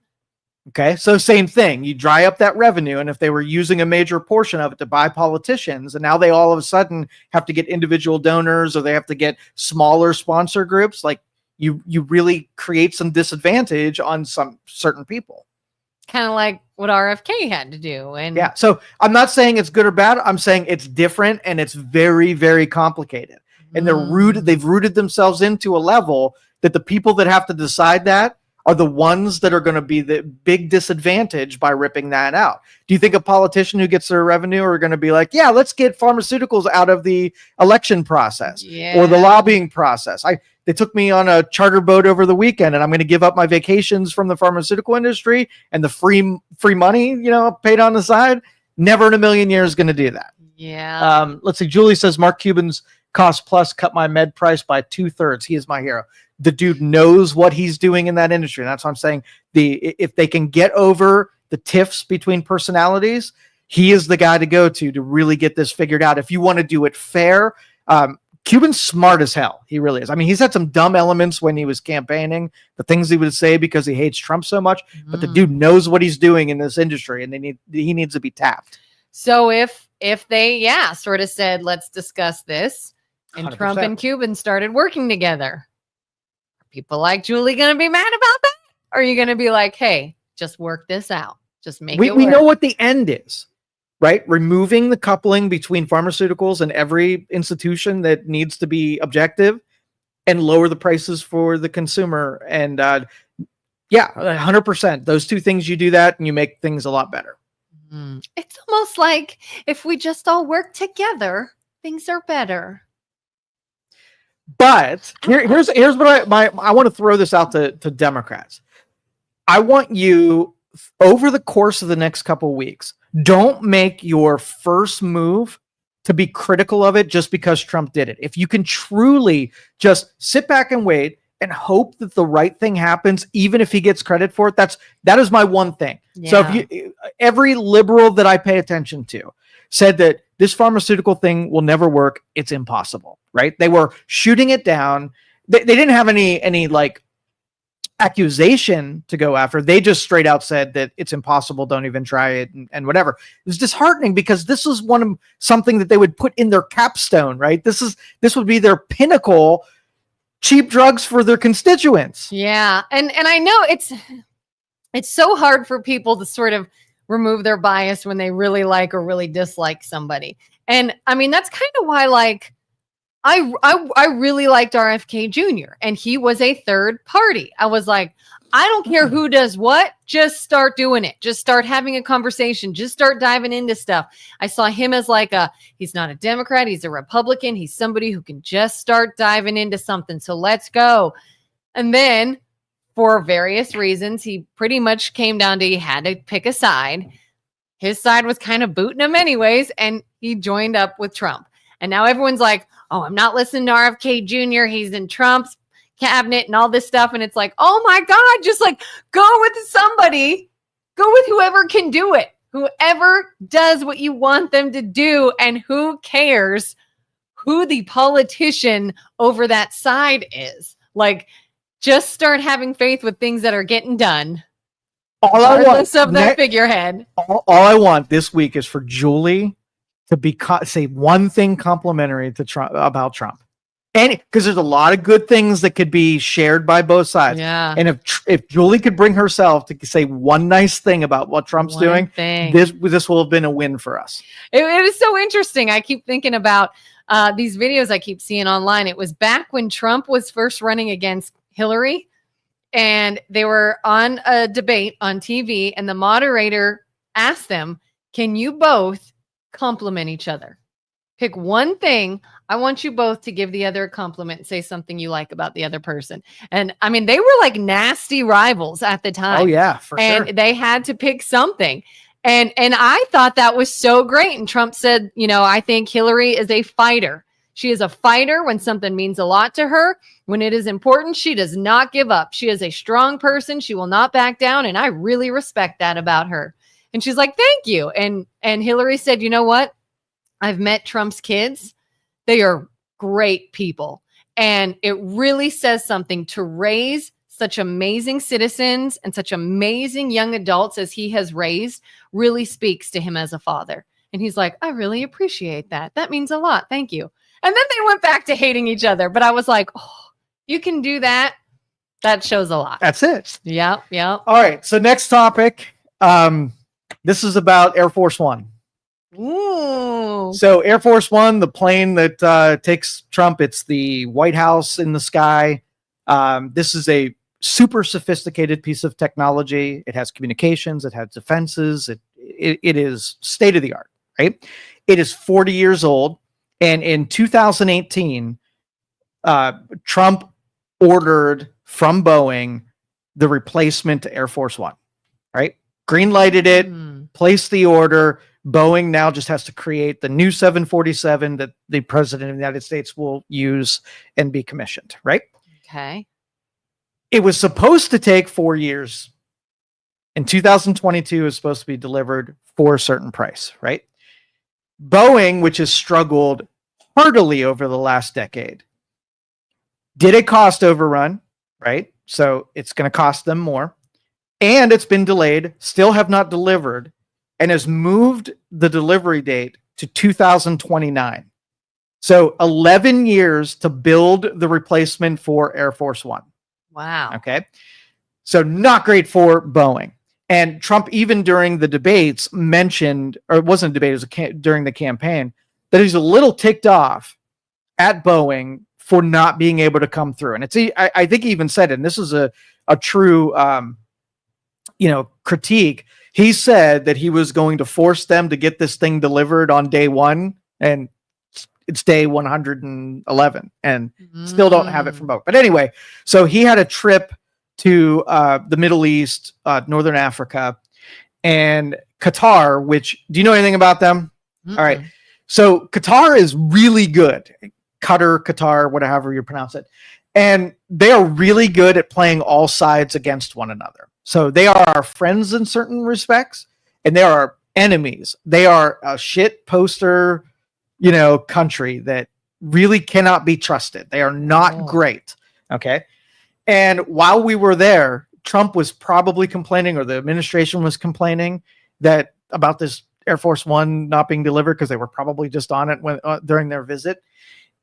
Speaker 2: Okay, so same thing. You dry up that revenue, and if they were using a major portion of it to buy politicians, and now they all of a sudden have to get individual donors or they have to get smaller sponsor groups, like you really create some disadvantage on some certain people.
Speaker 1: Kind of like what RFK had to do. And
Speaker 2: yeah, so I'm not saying it's good or bad. I'm saying it's different and it's very, very complicated. And they've rooted themselves into a level that the people that have to decide that are the ones that are going to be the big disadvantage by ripping that out. Do you think a politician who gets their revenue are going to be like, yeah, let's get pharmaceuticals out of the election process or the lobbying process? They took me on a charter boat over the weekend and I'm going to give up my vacations from the pharmaceutical industry and the free money, paid on the side. Never in a million years going to do that.
Speaker 1: Yeah.
Speaker 2: Let's see. Julie says Mark Cuban's cost plus cut my med price by 2/3. He is my hero. The dude knows what he's doing in that industry. And that's what I'm saying. If they can get over the tiffs between personalities, he is the guy to go to really get this figured out. If you want to do it fair, Cuban's smart as hell. He really is. I mean, he's had some dumb elements when he was campaigning, the things he would say because he hates Trump so much, but the dude knows what he's doing in this industry and he needs to be tapped.
Speaker 1: So if they, sort of said, let's discuss this, and 100%. Trump and Cuban started working together, are people like Julie going to be mad about that? Or are you going to be like, hey, just work this out. Just make it work.
Speaker 2: We know what the end is, right? Removing the coupling between pharmaceuticals and every institution that needs to be objective and lower the prices for the consumer. And 100%. Those two things, you do that and you make things a lot better.
Speaker 1: It's almost like if we just all work together, things are better.
Speaker 2: But here's what I want to throw this out to Democrats. I want you, over the course of the next couple of weeks, don't make your first move to be critical of it just because Trump did it. If you can truly just sit back and wait and hope that the right thing happens, even if he gets credit for it, that is my one thing. Yeah. So every liberal that I pay attention to said that this pharmaceutical thing will never work. It's impossible, right? They were shooting it down. They didn't have any like accusation to go after. They just straight out said that it's impossible. Don't even try it and whatever. It was disheartening because this was something that they would put in their capstone, right? This would be their pinnacle, cheap drugs for their constituents.
Speaker 1: Yeah. And I know it's so hard for people to sort of remove their bias when they really like or really dislike somebody. And I mean, that's kind of why, like, I really liked RFK Jr. and he was a third party. I was like, I don't care who does what, just start doing it. Just start having a conversation. Just start diving into stuff. I saw him as like he's not a Democrat. He's a Republican. He's somebody who can just start diving into something. So let's go. And then for various reasons, he pretty much came down to he had to pick a side. His side was kind of booting him anyways, and he joined up with Trump. And now everyone's like, oh, I'm not listening to RFK Jr. He's in Trump's cabinet and all this stuff. And it's like, oh my God, just like go with somebody. Go with whoever can do it. Whoever does what you want them to do. And who cares who the politician over that side is? Like, just start having faith with things that are getting done.
Speaker 2: All I want
Speaker 1: of that figurehead.
Speaker 2: All I want this week is for Julie to say one thing complimentary to Trump about Trump, and because there's a lot of good things that could be shared by both sides.
Speaker 1: Yeah.
Speaker 2: And if Julie could bring herself to say one nice thing about what Trump's doing, this will have been a win for us.
Speaker 1: It is so interesting. I keep thinking about these videos I keep seeing online. It was back when Trump was first running against Hillary. and they were on a debate on TV, and the moderator asked them, can you both compliment each other? Pick one thing. I want you both to give the other a compliment and say something you like about the other person. And I mean, they were like nasty rivals at the time.
Speaker 2: Oh yeah, for sure.
Speaker 1: And they had to pick something. And I thought that was so great. And Trump said, I think Hillary is a fighter. She is a fighter when something means a lot to her. When it is important, she does not give up. She is a strong person. She will not back down. And I really respect that about her. And she's like, thank you. And Hillary said, you know what? I've met Trump's kids. They are great people. And it really says something to raise such amazing citizens and such amazing young adults as he has raised, really speaks to him as a father. And he's like, I really appreciate that. That means a lot. Thank you. And then they went back to hating each other. But I was like, oh, you can do that. That shows a lot.
Speaker 2: That's it.
Speaker 1: Yeah.
Speaker 2: All right. So next topic. This is about Air Force One.
Speaker 1: Ooh.
Speaker 2: So Air Force One, the plane that takes Trump, it's the White House in the sky. This is a super sophisticated piece of technology. It has communications, it has defenses. It is state of the art, right? It is 40 years old. And in 2018, Trump ordered from Boeing the replacement to Air Force One, right? Green lighted it, placed the order. Boeing now just has to create the new 747 that the president of the United States will use and be commissioned, right?
Speaker 1: Okay.
Speaker 2: It was supposed to take 4 years. In 2022, it was supposed to be delivered for a certain price, right? Boeing, which has struggled heartily over the last decade, did a cost overrun, right? So it's going to cost them more. And it's been delayed, still have not delivered, and has moved the delivery date to 2029. So 11 years to build the replacement for Air Force One.
Speaker 1: Wow.
Speaker 2: Okay. So not great for Boeing. And Trump, even during the debates, mentioned, or it wasn't a debate, it was during the campaign, that he's a little ticked off at Boeing for not being able to come through. And I think he even said it, and this is a true, critique. He said that he was going to force them to get this thing delivered on day one, and it's day 111 and still don't have it from Boeing. But anyway, so he had a trip to the Middle East, Northern Africa, and Qatar, which, do you know anything about them? All right. So Qatar is really good. Qatar, whatever you pronounce it. And they are really good at playing all sides against one another. So they are our friends in certain respects, and they are our enemies. They are a shit poster, country that really cannot be trusted. They are not great. Okay. And while we were there, Trump was probably complaining, or the administration was complaining about this Air Force One not being delivered, because they were probably just on it during their visit.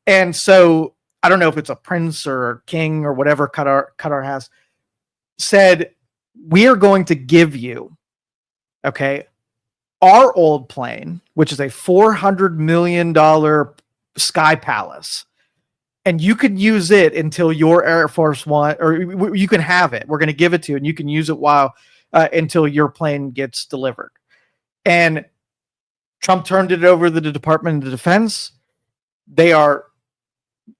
Speaker 2: And so I don't know if it's a prince or a king or whatever Qatar has said, we are going to give you, okay, our old plane, which is a $400 million Sky Palace, and you can use it until your Air Force One, or you can have it. We're going to give it to you, and you can use it until your plane gets delivered. And Trump turned it over to the Department of Defense. They are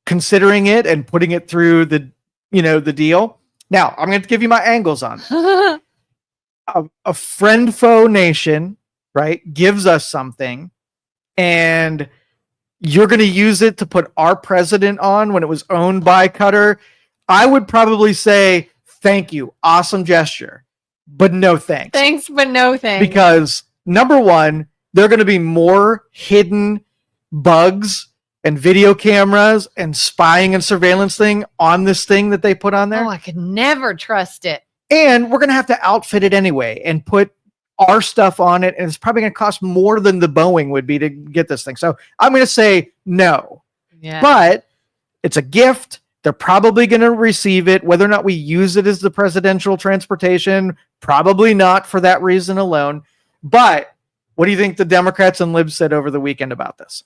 Speaker 2: considering it and putting it through the deal. Now, I'm going to give you my angles on it. A friend foe nation, right, gives us something, and you're going to use it to put our president on when it was owned by Qatar. I would probably say, thank you. Awesome gesture, but no thanks.
Speaker 1: Thanks, but no thanks.
Speaker 2: Because number one, there are going to be more hidden bugs and video cameras and spying and surveillance thing on this thing that they put on there.
Speaker 1: Oh, I could never trust it.
Speaker 2: And we're going to have to outfit it anyway and put our stuff on it. And it's probably going to cost more than the Boeing would be to get this thing. So I'm going to say no.
Speaker 1: Yeah.
Speaker 2: But it's a gift. They're probably going to receive it. Whether or not we use it as the presidential transportation, probably not for that reason alone. But what do you think the Democrats and libs said over the weekend about this?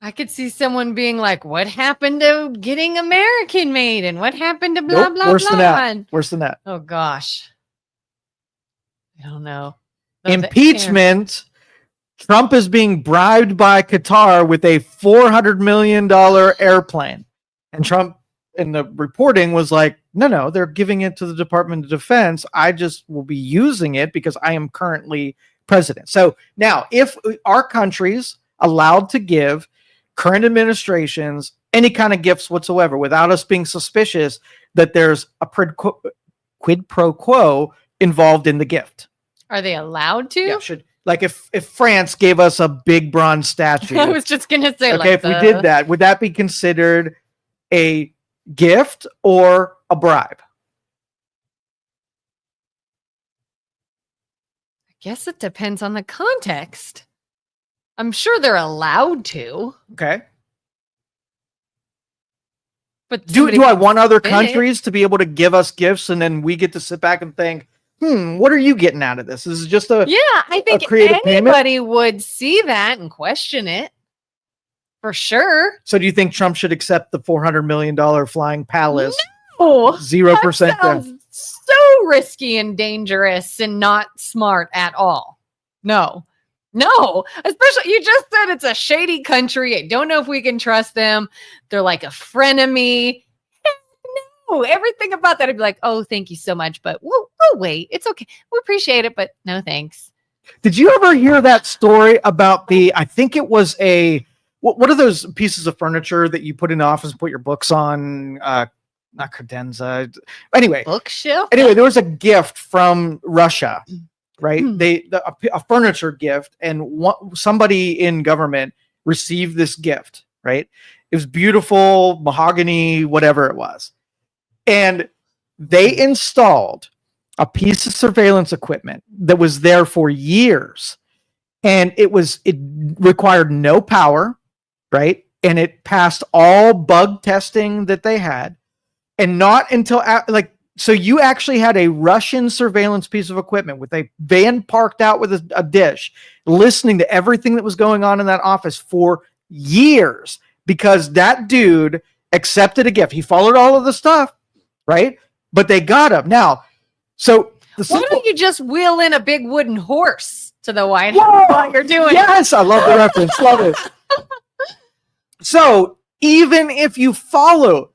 Speaker 1: I could see someone being like, what happened to getting American made? And what happened to blah, blah,
Speaker 2: worse
Speaker 1: blah?
Speaker 2: than that. Worse than that.
Speaker 1: Oh, gosh. I don't know.
Speaker 2: Impeachment. Trump is being bribed by Qatar with a $400 million airplane. And Trump in the reporting was like, no, they're giving it to the Department of Defense. I just will be using it because I am currently president. So now, if our country's allowed to give current administrations any kind of gifts whatsoever without us being suspicious that there's a quid pro quo involved in the gift.
Speaker 1: Are they allowed to?
Speaker 2: Yeah, should. Like if France gave us a big bronze statue.
Speaker 1: I was just going to say,
Speaker 2: okay, if we did that, would that be considered a gift or a bribe?
Speaker 1: I guess it depends on the context. I'm sure they're allowed to.
Speaker 2: Okay.
Speaker 1: But
Speaker 2: do I want other countries to be able to give us gifts and then we get to sit back and think, what are you getting out of this? This is just
Speaker 1: I think anybody would see that and question it. For sure.
Speaker 2: So do you think Trump should accept the $400 million flying palace?
Speaker 1: No.
Speaker 2: 0%.
Speaker 1: That sounds so risky and dangerous and not smart at all. No. Especially, you just said it's a shady country. I don't know if we can trust them. They're like a frenemy. No, everything about that, I'd be like, oh, thank you so much, but we'll wait. It's okay. We appreciate it, but no thanks.
Speaker 2: Did you ever hear that story about I think it was what are those pieces of furniture that you put in the office and put your books on? Not credenza. Anyway.
Speaker 1: Bookshelf?
Speaker 2: Anyway, there was a gift from Russia, right? A furniture gift, and somebody in government received this gift, right? It was beautiful, mahogany, whatever it was. And they installed a piece of surveillance equipment that was there for years. And it required no power, right? And it passed all bug testing that they had. And not until so you actually had a Russian surveillance piece of equipment with a van parked out with a dish, listening to everything that was going on in that office for years, because that dude accepted a gift. He followed all of the stuff, right? But they got him. Now, so
Speaker 1: why don't you just wheel in a big wooden horse to the White House while you're doing it?
Speaker 2: Yes, I love the reference. Love it. So even if you follow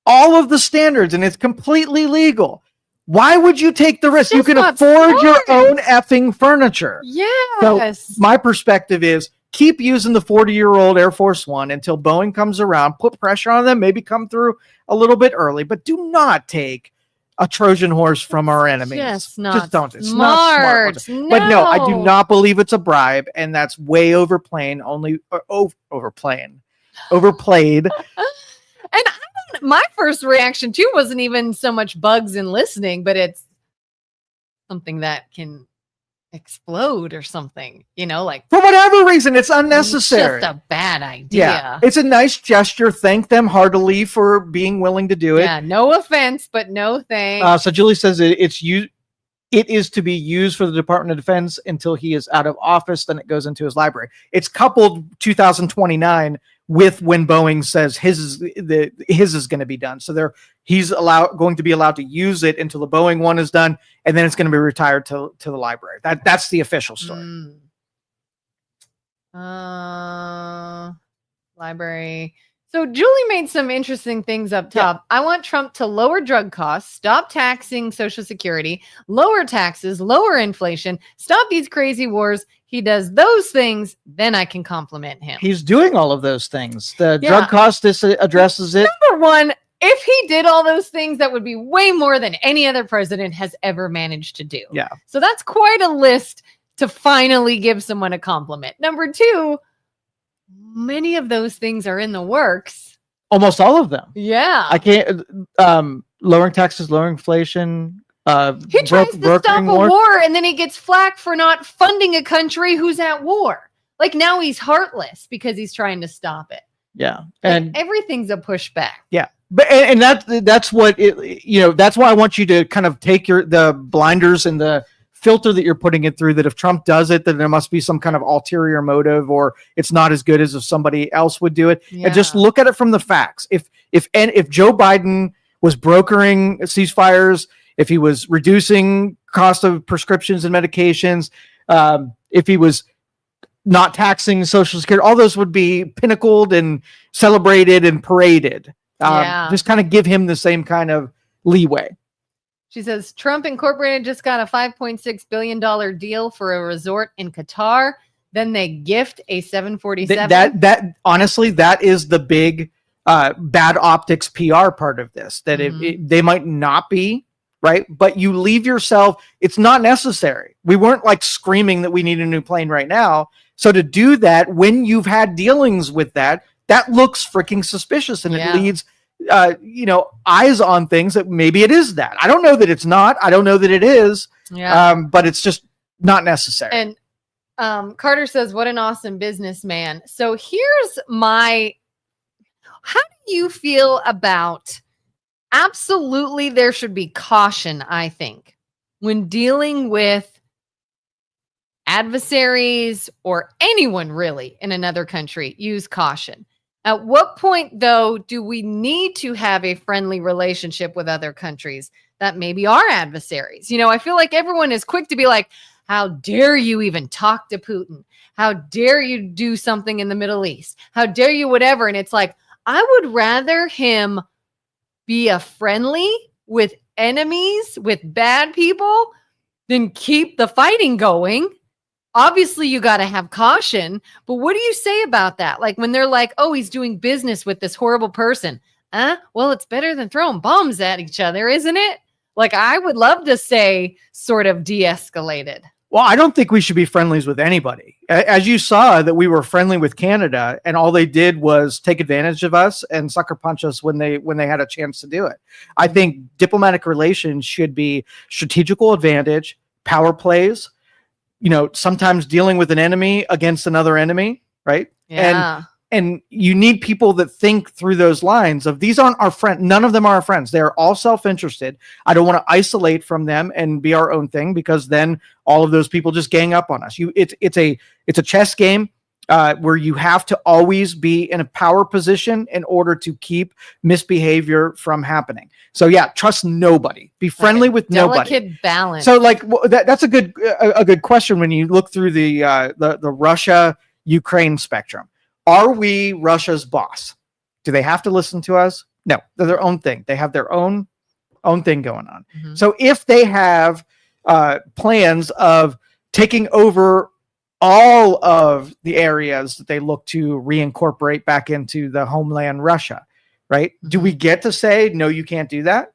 Speaker 2: all of the standards and it's completely legal, why would you take the risk? You can afford your own effing furniture.
Speaker 1: Yes.
Speaker 2: So my perspective is keep using the 40-year-old Air Force One until Boeing comes around, put pressure on them, maybe come through a little bit early, but do not take a Trojan horse from our enemies.
Speaker 1: Just
Speaker 2: don't. It's not smart.
Speaker 1: No.
Speaker 2: But no, I do not believe it's a bribe, and that's way overplayed.
Speaker 1: And my first reaction too wasn't even so much bugs and listening, but it's something that can explode or something, like
Speaker 2: for whatever reason, it's unnecessary.
Speaker 1: It's just a bad idea.
Speaker 2: Yeah, it's a nice gesture. Thank them heartily for being willing to do it.
Speaker 1: Yeah, no offense, but no thanks.
Speaker 2: So Julie says it is to be used for the Department of Defense until he is out of office. Then it goes into his library. It's coupled 2029 with when Boeing says his is going to be done. So he's going to be allowed to use it until the Boeing one is done, and then it's going to be retired to the library. That's the official story.
Speaker 1: Library. So Julie made some interesting things up top. Yeah. I want Trump to lower drug costs, stop taxing Social Security, lower taxes, lower inflation, stop these crazy wars. He does those things, then I can compliment him.
Speaker 2: He's doing all of those things. The drug cost addresses it.
Speaker 1: Number one, if he did all those things, that would be way more than any other president has ever managed to do.
Speaker 2: Yeah.
Speaker 1: So that's quite a list to finally give someone a compliment. Number two, many of those things are in the works.
Speaker 2: Almost all of them.
Speaker 1: Yeah.
Speaker 2: I can't. Lowering taxes, lowering inflation.
Speaker 1: He tries to stop a war, and then he gets flack for not funding a country who's at war. Like now he's heartless because he's trying to stop it.
Speaker 2: Yeah,
Speaker 1: and everything's a pushback.
Speaker 2: Yeah, but that's what that's why I want you to kind of take the blinders and the filter that you're putting it through, that if Trump does it, then there must be some kind of ulterior motive, or it's not as good as if somebody else would do it. And just look at it from the facts. If Joe Biden was brokering ceasefires, if he was reducing cost of prescriptions and medications, if he was not taxing Social Security, all those would be pinnacled and celebrated and paraded. Just kind of give him the same kind of leeway.
Speaker 1: She says, Trump Incorporated just got a $5.6 billion deal for a resort in Qatar. Then they gift a 747.
Speaker 2: That honestly, that is the big bad optics PR part of this, that they might not be, right? But you leave yourself, it's not necessary. We weren't like screaming that we need a new plane right now. So to do that, when you've had dealings with that looks freaking suspicious, and it leads eyes on things that maybe it is that. I don't know that it's not. I don't know that it is. But it's just not necessary.
Speaker 1: And Carter says, what an awesome businessman. So here's how do you feel about, absolutely there should be caution, I think, when dealing with adversaries or anyone really in another country. Use caution. At what point, though, do we need to have a friendly relationship with other countries that maybe are adversaries? I feel like everyone is quick to be like, how dare you even talk to Putin? How dare you do something in the Middle East? How dare you whatever? And it's like, I would rather him be a friendly with enemies, with bad people, than keep the fighting going. Obviously, you got to have caution, but what do you say about that? Like when they're like, oh, he's doing business with this horrible person. Well, it's better than throwing bombs at each other, isn't it? Like, I would love to say sort of de-escalated.
Speaker 2: Well, I don't think we should be friendlies with anybody. As you saw that we were friendly with Canada, and all they did was take advantage of us and sucker punch us when they had a chance to do it. I think diplomatic relations should be strategical advantage, power plays, sometimes dealing with an enemy against another enemy, right?
Speaker 1: Yeah.
Speaker 2: And you need people that think through those lines of, these aren't our friends. None of them are our friends. They're all self-interested. I don't want to isolate from them and be our own thing, because then all of those people just gang up on us. It's a chess game where you have to always be in a power position in order to keep misbehavior from happening. So trust nobody. Be friendly with nobody.
Speaker 1: Delicate balance.
Speaker 2: So that's a good question when you look through the Russia-Ukraine spectrum. Are we Russia's boss? Do they have to listen to us? No, they're their own thing. They have their own thing going on. Mm-hmm. So if they have plans of taking over all of the areas that they look to reincorporate back into the homeland Russia, right? Mm-hmm. Do we get to say, no, you can't do that?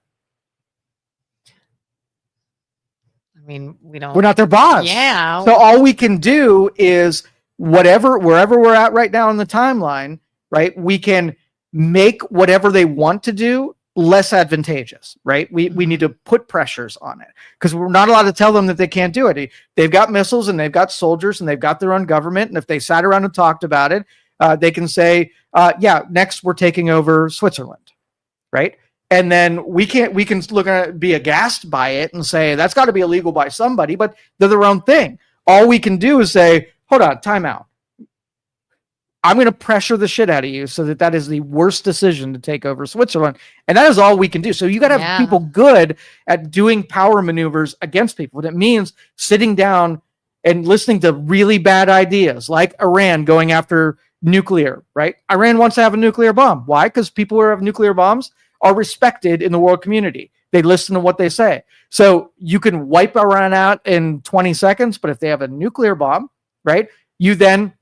Speaker 1: I mean, we're
Speaker 2: not their boss.
Speaker 1: Yeah.
Speaker 2: So all we can do is wherever we're at right now in the timeline, right? We can make whatever they want to do less advantageous, right? We need to put pressures on it, because we're not allowed to tell them that they can't do it. They've got missiles and they've got soldiers and they've got their own government. And if they sat around and talked about it, they can say, next we're taking over Switzerland, right? And then we can look at it, be aghast by it and say, that's got to be illegal by somebody, but they're their own thing. All we can do is say, hold on, time out. I'm going to pressure the shit out of you so that is the worst decision to take over Switzerland. And that is all we can do. So you got to have people good at doing power maneuvers against people. That means sitting down and listening to really bad ideas, like Iran going after nuclear, right? Iran wants to have a nuclear bomb. Why? Because people who have nuclear bombs are respected in the world community. They listen to what they say. So you can wipe Iran out in 20 seconds, but if they have a nuclear bomb, right, you then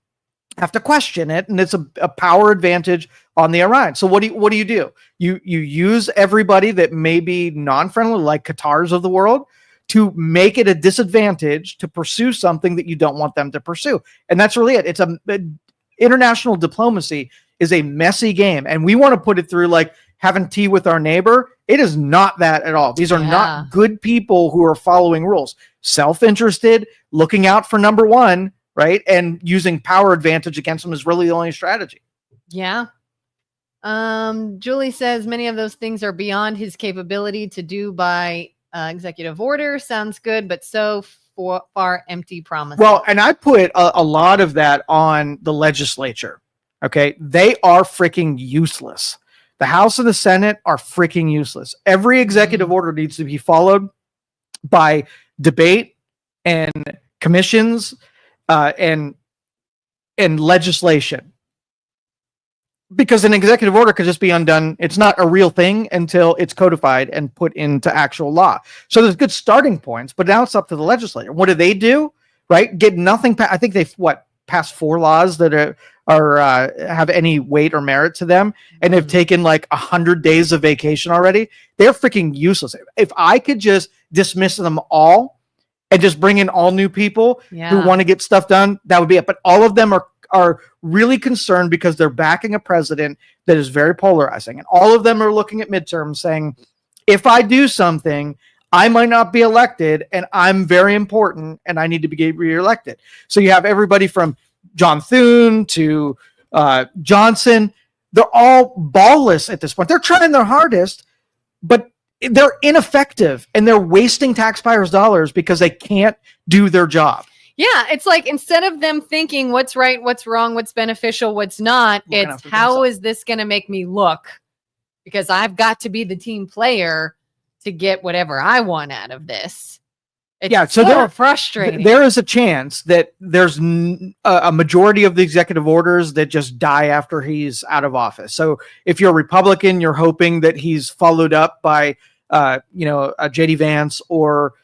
Speaker 2: have to question it, and it's a power advantage on the Iran. So what do you do? You use everybody that may be non-friendly, like Qatars of the world, to make it a disadvantage to pursue something that you don't want them to pursue. And that's really it. It's international diplomacy is a messy game, and we want to put it through like having tea with our neighbor. It is not that at all. These are not good people who are following rules, self-interested, looking out for number one, right? And using power advantage against them is really the only strategy.
Speaker 1: Yeah. Julie says many of those things are beyond his capability to do by executive order. Sounds good, but so far empty promises.
Speaker 2: Well, and I put a lot of that on the legislature. Okay. They are freaking useless. The House and the Senate are freaking useless. Every executive order needs to be followed by debate and commissions and legislation. Because an executive order could just be undone. It's not a real thing until it's codified and put into actual law. So there's good starting points, but now it's up to the legislature. What do? Right? Get nothing. I think they've passed 4 laws that are have any weight or merit to them, and they've taken like 100 days of vacation already. They're freaking useless. If I could just dismiss them all and just bring in all new people who want to get stuff done, that would be it. But all of them are really concerned because they're backing a president that is very polarizing. And all of them are looking at midterms saying, if I do something, I might not be elected and I'm very important and I need to be reelected. So you have everybody from John Thune to Johnson. They're all ballless at this point. They're trying their hardest, but they're ineffective and they're wasting taxpayers' dollars because they can't do their job.
Speaker 1: Yeah, it's like instead of them thinking what's right, what's wrong, what's beneficial, what's not, it's how is this going to make me look? Because I've got to be the team player to get whatever I want out of this. It's so frustrating.
Speaker 2: There is a chance that there's a majority of the executive orders that just die after he's out of office. So if you're a Republican, you're hoping that he's followed up by, a J.D. Vance or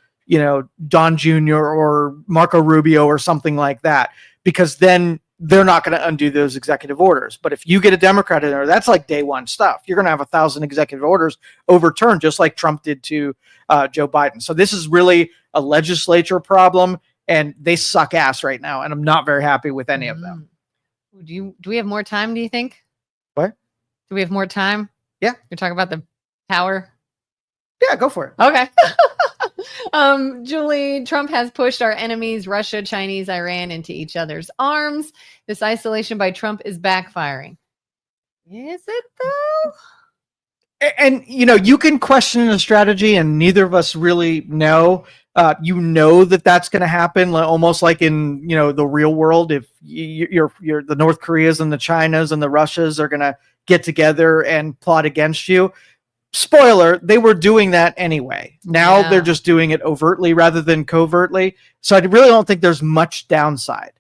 Speaker 2: Don Jr. or Marco Rubio or something like that, because then they're not going to undo those executive orders. But if you get a Democrat in there, that's like day one stuff. You're going to have 1,000 executive orders overturned, just like Trump did to Joe Biden. So this is really a legislature problem, and they suck ass right now. And I'm not very happy with any of them.
Speaker 1: Do we have more time, do you think?
Speaker 2: What?
Speaker 1: Do we have more time?
Speaker 2: Yeah.
Speaker 1: You're talking about the power?
Speaker 2: Yeah, go for it.
Speaker 1: Okay. Julie, Trump has pushed our enemies, Russia, Chinese, Iran, into each other's arms. This isolation by Trump is backfiring. Is it though?
Speaker 2: And, you can question the strategy, and neither of us really know. That that's going to happen, almost like in, the real world. If you're the North Koreas and the Chinas and the Russias are going to get together and plot against you. Spoiler, they were doing that anyway. Now they're just doing it overtly rather than covertly. So I really don't think there's much downside.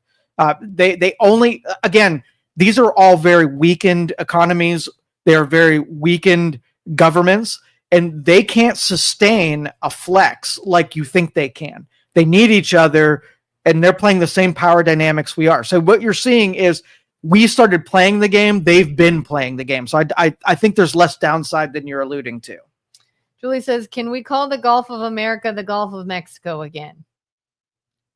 Speaker 2: They only, again, these are all very weakened economies. They are very weakened governments, and they can't sustain a flex like you think they can. They need each other, and they're playing the same power dynamics we are. So what you're seeing is we started playing the game. They've been playing the game. So I think there's less downside than you're alluding to.
Speaker 1: Julie says, can we call the Gulf of America the Gulf of Mexico again?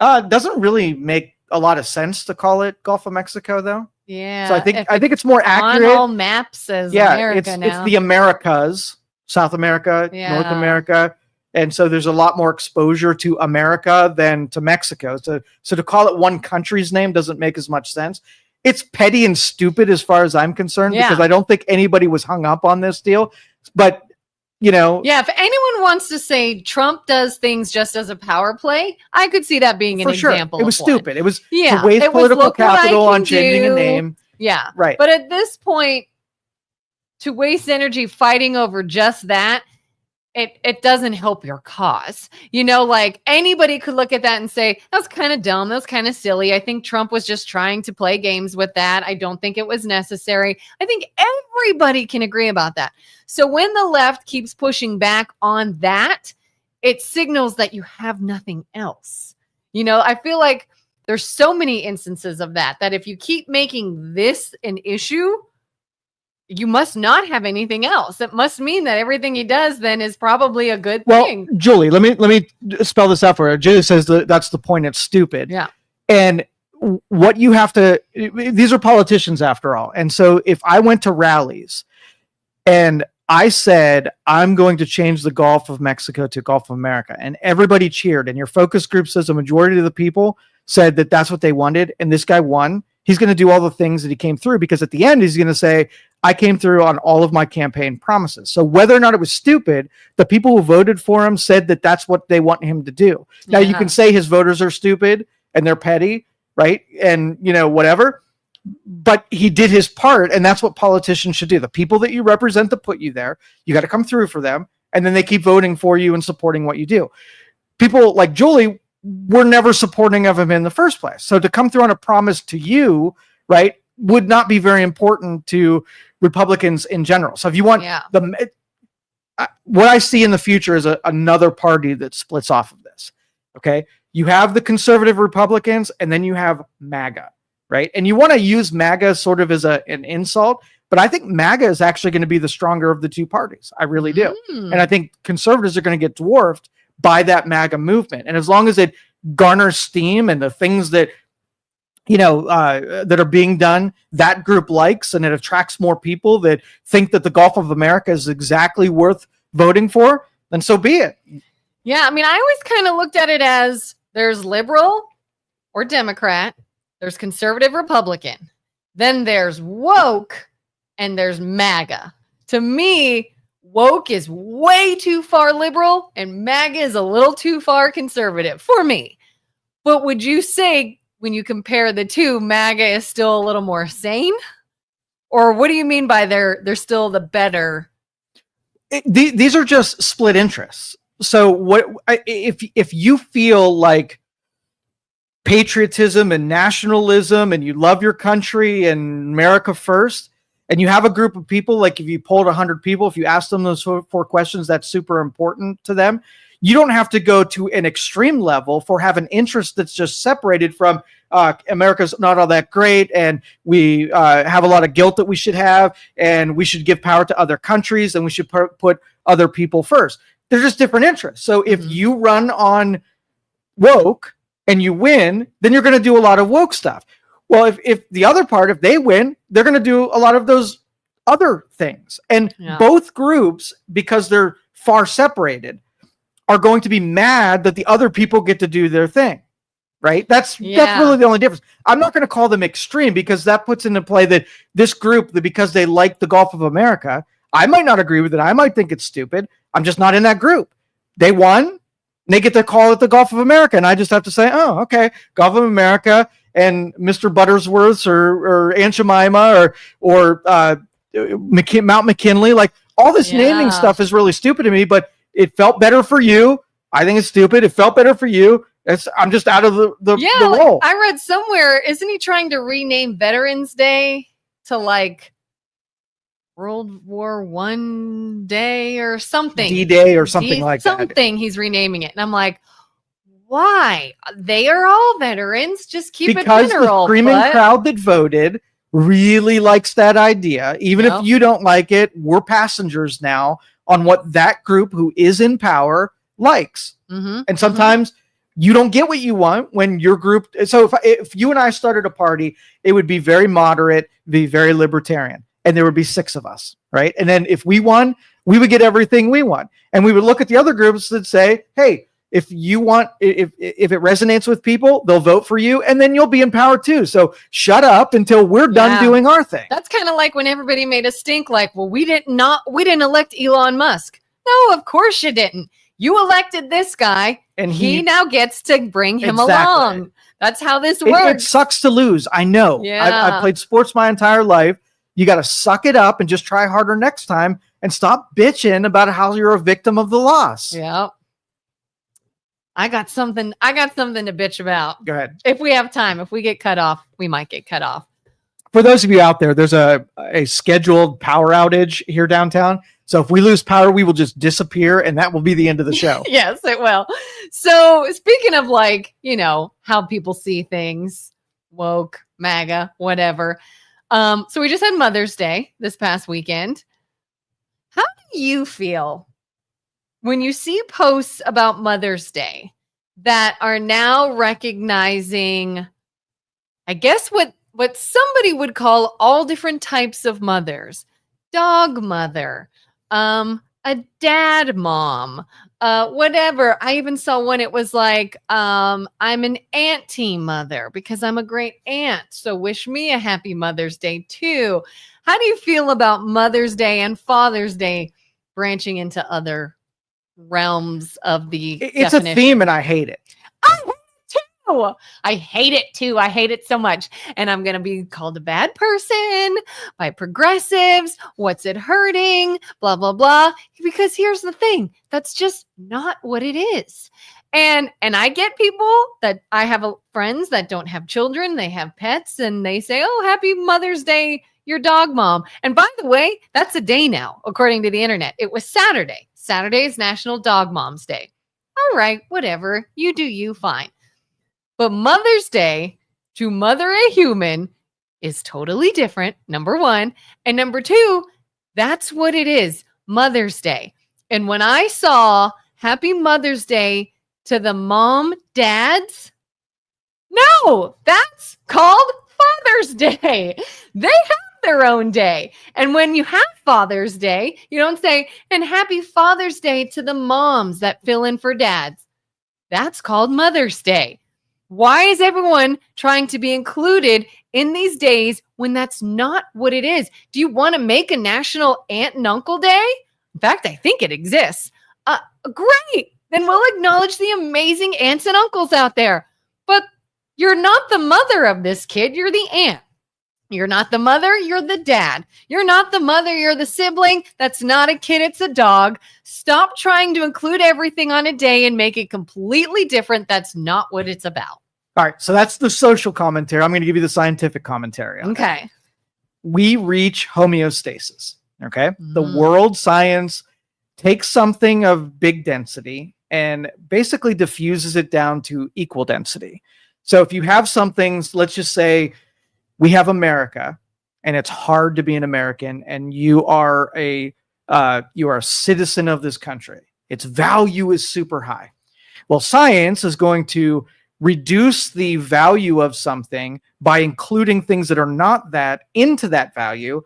Speaker 2: It doesn't really make a lot of sense to call it Gulf of Mexico, though.
Speaker 1: Yeah.
Speaker 2: So I think it's more accurate.
Speaker 1: On all maps says America now.
Speaker 2: It's the Americas, South America, North America. And so there's a lot more exposure to America than to Mexico. So to call it one country's name doesn't make as much sense. It's petty and stupid as far as I'm concerned, because I don't think anybody was hung up on this deal. But,
Speaker 1: if anyone wants to say Trump does things just as a power play, I could see that being an example.
Speaker 2: It was stupid. It was
Speaker 1: to
Speaker 2: waste political capital on changing a name.
Speaker 1: Yeah.
Speaker 2: Right.
Speaker 1: But at this point, to waste energy fighting over just that, it doesn't help your cause. Like anybody could look at that and say, that's kind of dumb. That's kind of silly. I think Trump was just trying to play games with that. I don't think it was necessary. I think everybody can agree about that. So when the left keeps pushing back on that, it signals that you have nothing else. I feel like there's so many instances of that if you keep making this an issue, you must not have anything else. It must mean that everything he does then is probably a good thing.
Speaker 2: Well, Julie, let me spell this out for her. Julie says that's the point. It's stupid.
Speaker 1: Yeah.
Speaker 2: And what you have to, these are politicians after all. And so if I went to rallies and I said, I'm going to change the Gulf of Mexico to Gulf of America, and everybody cheered, and your focus group says a majority of the people said that that's what they wanted, and this guy won, he's going to do all the things that he came through, because at the end, he's going to say, I came through on all of my campaign promises. So whether or not it was stupid, the people who voted for him said that that's what they want him to do. Now you can say his voters are stupid and they're petty, right? And, you know, whatever, but he did his part. And that's what politicians should do. The people that you represent that put you there, you got to come through for them. And then they keep voting for you and supporting what you do. People like Julie were never supporting of him in the first place. So to come through on a promise to you, right, would not be very important to Republicans in general. So if you want what I see in the future is another party that splits off of this. Okay. You have the conservative Republicans, and then you have MAGA, right? And you want to use MAGA sort of as an insult, but I think MAGA is actually going to be the stronger of the two parties. I really do. And I think conservatives are going to get dwarfed by that MAGA movement. And as long as it garners steam and the things that, you know, that are being done, that group likes, and it attracts more people that think that the Gulf of America is exactly worth voting for, then so be it.
Speaker 1: Yeah. I mean, I always kind of looked at it as there's liberal or Democrat, there's conservative Republican, then there's woke, and there's MAGA. To me, woke is way too far liberal and MAGA is a little too far conservative for me. But would you say, when you compare the two, MAGA is still a little more sane? Or what do you mean by they're still the better?
Speaker 2: These are just split interests. So what if you feel like patriotism and nationalism and you love your country and America first, and you have a group of people, like if you polled 100 people, if you ask them those 4 questions, that's super important to them. You don't have to go to an extreme level for have an interest that's just separated from America's not all that great, and we have a lot of guilt that we should have, and we should give power to other countries, and we should put other people first. They're just different interests. So if you run on woke and you win, then you're going to do a lot of woke stuff. Well, if the other part, if they win, they're going to do a lot of those other things. And both groups, because they're far separated, are going to be mad that the other people get to do their thing, right? That's really the only difference. I'm not going to call them extreme, because that puts into play that this group, that because they like the Gulf of America, I might not agree with it. I might think it's stupid. I'm just not in that group. They won, and they get to call it the Gulf of America, and I just have to say, oh, okay, Gulf of America and Mr. Buttersworth's or Aunt Jemima or Mount McKinley, like all this naming stuff is really stupid to me, but it felt better for you. I think it's stupid. It felt better for you. I'm just out of the role.
Speaker 1: I read somewhere, isn't he trying to rename Veterans Day to like World War I Day or something?
Speaker 2: D-Day or something like that.
Speaker 1: Something, he's renaming it. And I'm like, why? They are all veterans. Just keep it general.
Speaker 2: Because the screaming crowd that voted really likes that idea. Even if you don't like it, we're passengers now on what that group who is in power likes. And sometimes you don't get what you want when your group. So if you and I started a party, it would be very moderate, be very libertarian, and there would be 6 of us, right? And then if we won, we would get everything we want. And we would look at the other groups that say, hey, if you want, if it resonates with people, they'll vote for you, and then you'll be in power too. So shut up until we're done doing our thing.
Speaker 1: That's kind of like when everybody made a stink, like, well, we didn't elect Elon Musk. No, of course you didn't. You elected this guy, and he now gets to bring him along. That's how this works.
Speaker 2: It sucks to lose. I know. I've played sports my entire life. You got to suck it up and just try harder next time, and stop bitching about how you're a victim of the loss.
Speaker 1: Yeah. I got something to bitch about.
Speaker 2: Go ahead.
Speaker 1: If we have time, if we get cut off, we might get cut off.
Speaker 2: For those of you out there, there's a scheduled power outage here downtown. So if we lose power, we will just disappear, and that will be the end of the show.
Speaker 1: Yes, it will. So speaking of, like, you know, how people see things, woke, MAGA, whatever. So we just had Mother's Day this past weekend. How do you feel when you see posts about Mother's Day that are now recognizing, I guess, what somebody would call all different types of mothers? Dog mother, a dad mom, whatever. I even saw one. It was like, I'm an auntie mother because I'm a great aunt. So wish me a happy Mother's Day too. How do you feel about Mother's Day and Father's Day branching into other realms of the
Speaker 2: It's
Speaker 1: definition?
Speaker 2: a theme and I hate it.
Speaker 1: I hate it too. I hate it too. I hate it so much. And I'm going to be called a bad person by progressives. What's it hurting? Blah, blah, blah. Because here's the thing. That's just not what it is. And I get people that I have friends that don't have children. They have pets and they say, oh, happy Mother's Day, your dog mom. And by the way, that's a day now, according to the internet. It was Saturday. Saturday is National Dog Moms Day. All right, whatever. You do you, fine. But Mother's Day, to mother a human, is totally different, number one. And number two, that's what it is, Mother's Day. And when I saw Happy Mother's Day to the mom dads, no, that's called Father's Day. They have their own day. And when you have Father's Day, you don't say, and happy Father's Day to the moms that fill in for dads. That's called Mother's Day. Why is everyone trying to be included in these days when that's not what it is? Do you want to make a National Aunt and Uncle Day? In fact, I think it exists. Great. Then we'll acknowledge the amazing aunts and uncles out there. But you're not the mother of this kid. You're the aunt. You're not the mother, you're the dad. You're not the mother, you're the sibling. That's not a kid, it's a dog. Stop trying to include everything on a day and make it completely different. That's not what it's about.
Speaker 2: All right, so that's the social commentary. I'm going to give you the scientific commentary.
Speaker 1: Okay.
Speaker 2: We reach homeostasis, okay? The world science takes something of big density and basically diffuses it down to equal density. So if you have something, let's just say, we have America, and it's hard to be an American, and you are a citizen of this country. Its value is super high. Well, science is going to reduce the value of something by including things that are not that into that value,